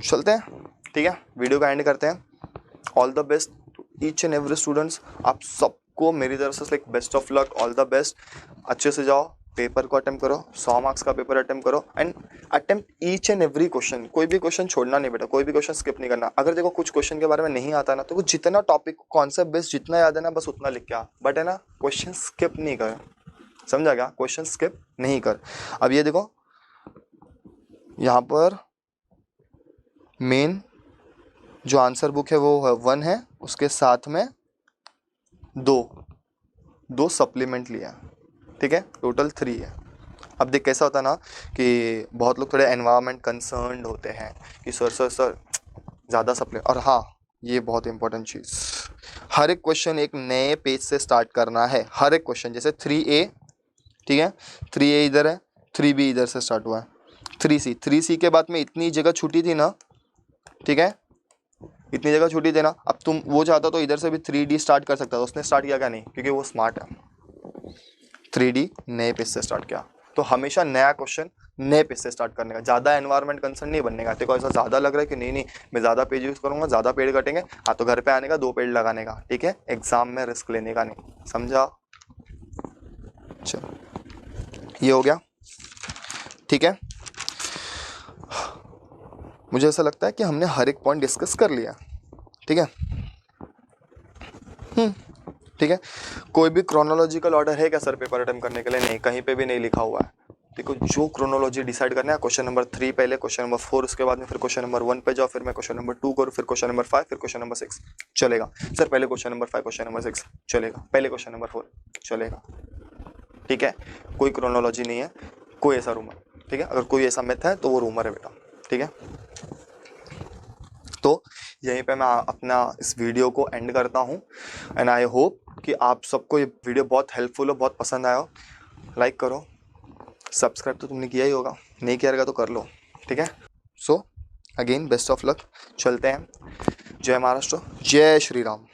चलते हैं। ठीक है, वीडियो का एंड करते हैं। All the best to each and every students, आप सबको मेरी तरफ से like best of luck, all the best, अच्छे से जाओ, पेपर को अटेम्प्ट करो, 100 मार्क्स का पेपर अटेम्प्ट करो and attempt each and every question. कोई भी क्वेश्चन छोड़ना नहीं बेटा, कोई भी क्वेश्चन स्किप नहीं करना। अगर देखो कुछ क्वेश्चन के बारे में नहीं आता ना तो कुछ जितना टॉपिक कॉन्सेप्ट बेस्ड जितना याद है ना बस उतना लिख के आ, बट है ना क्वेश्चन स्किप नहीं कर, समझा क्या? क्वेश्चन स्किप नहीं कर। अब ये देखो यहाँ पर मेन जो आंसर बुक है वो 1 है, उसके साथ में दो सप्लीमेंट लिया, ठीक है, टोटल 3 है। अब देख कैसा होता है ना कि बहुत लोग थोड़े एनवायरनमेंट कंसर्न्ड होते हैं कि सर ज़्यादा सप्ली, और हाँ ये बहुत इंपॉर्टेंट चीज़, हर एक क्वेश्चन एक नए पेज से स्टार्ट करना है। हर एक क्वेश्चन जैसे 3A, ठीक है, 3A इधर है, 3B इधर से स्टार्ट हुआ है, 3C के बाद में इतनी जगह छूटी थी ना, ठीक है, इतनी जगह छूटी थी ना। अब तुम वो चाहता तो इधर से भी 3D स्टार्ट कर सकता था, उसने स्टार्ट किया क्या? नहीं, क्योंकि वो स्मार्ट है, 3D नए पेज से स्टार्ट किया। तो हमेशा नया क्वेश्चन नए पेज से स्टार्ट करने का, ज़्यादा एनवायरनमेंट कंसर्न नहीं बनने का। देखो ऐसा ज़्यादा लग रहा है कि नहीं मैं ज़्यादा पेज यूज़ करूँगा, ज़्यादा पेड़ कटेंगे, हाँ तो घर पे आने का 2 पेड़ लगाने का, ठीक है, एग्जाम में रिस्क लेने का नहीं, समझा? चलो ये हो गया, ठीक है। मुझे ऐसा लगता है कि हमने हर एक पॉइंट डिस्कस कर लिया, ठीक है। ठीक है, कोई भी क्रोनोलॉजिकल ऑर्डर है क्या सर पेपर अटेम्प्ट करने के लिए? नहीं, कहीं पे भी नहीं लिखा हुआ है। देखो जो क्रोनोलॉजी डिसाइड करना है, क्वेश्चन नंबर 3 पहले, क्वेश्चन नंबर 4 उसके बाद में, फिर क्वेश्चन नंबर 1 पे जाओ, फिर मैं क्वेश्चन नंबर 2 करूँ, फिर क्वेश्चन नंबर 5, फिर क्वेश्चन नंबर 6, चलेगा सर? पहले क्वेश्चन नंबर 5, क्वेश्चन नंबर 6 चलेगा, पहले क्वेश्चन नंबर 4 चलेगा, ठीक है। कोई क्रोनोलॉजी नहीं है, कोई ऐसा रूमर, ठीक है। अगर कोई ऐसा मिथ है तो वो रूमर है बेटा, ठीक है। तो यहीं पे मैं अपना इस वीडियो को एंड करता हूँ एंड आई होप कि आप सबको ये वीडियो बहुत हेल्पफुल हो, बहुत पसंद आया हो। लाइक करो, सब्सक्राइब तो तुमने किया ही होगा, नहीं किया रहेगा तो कर लो, ठीक है। So again best of luck, चलते हैं। जय महाराष्ट्र, जय श्री राम।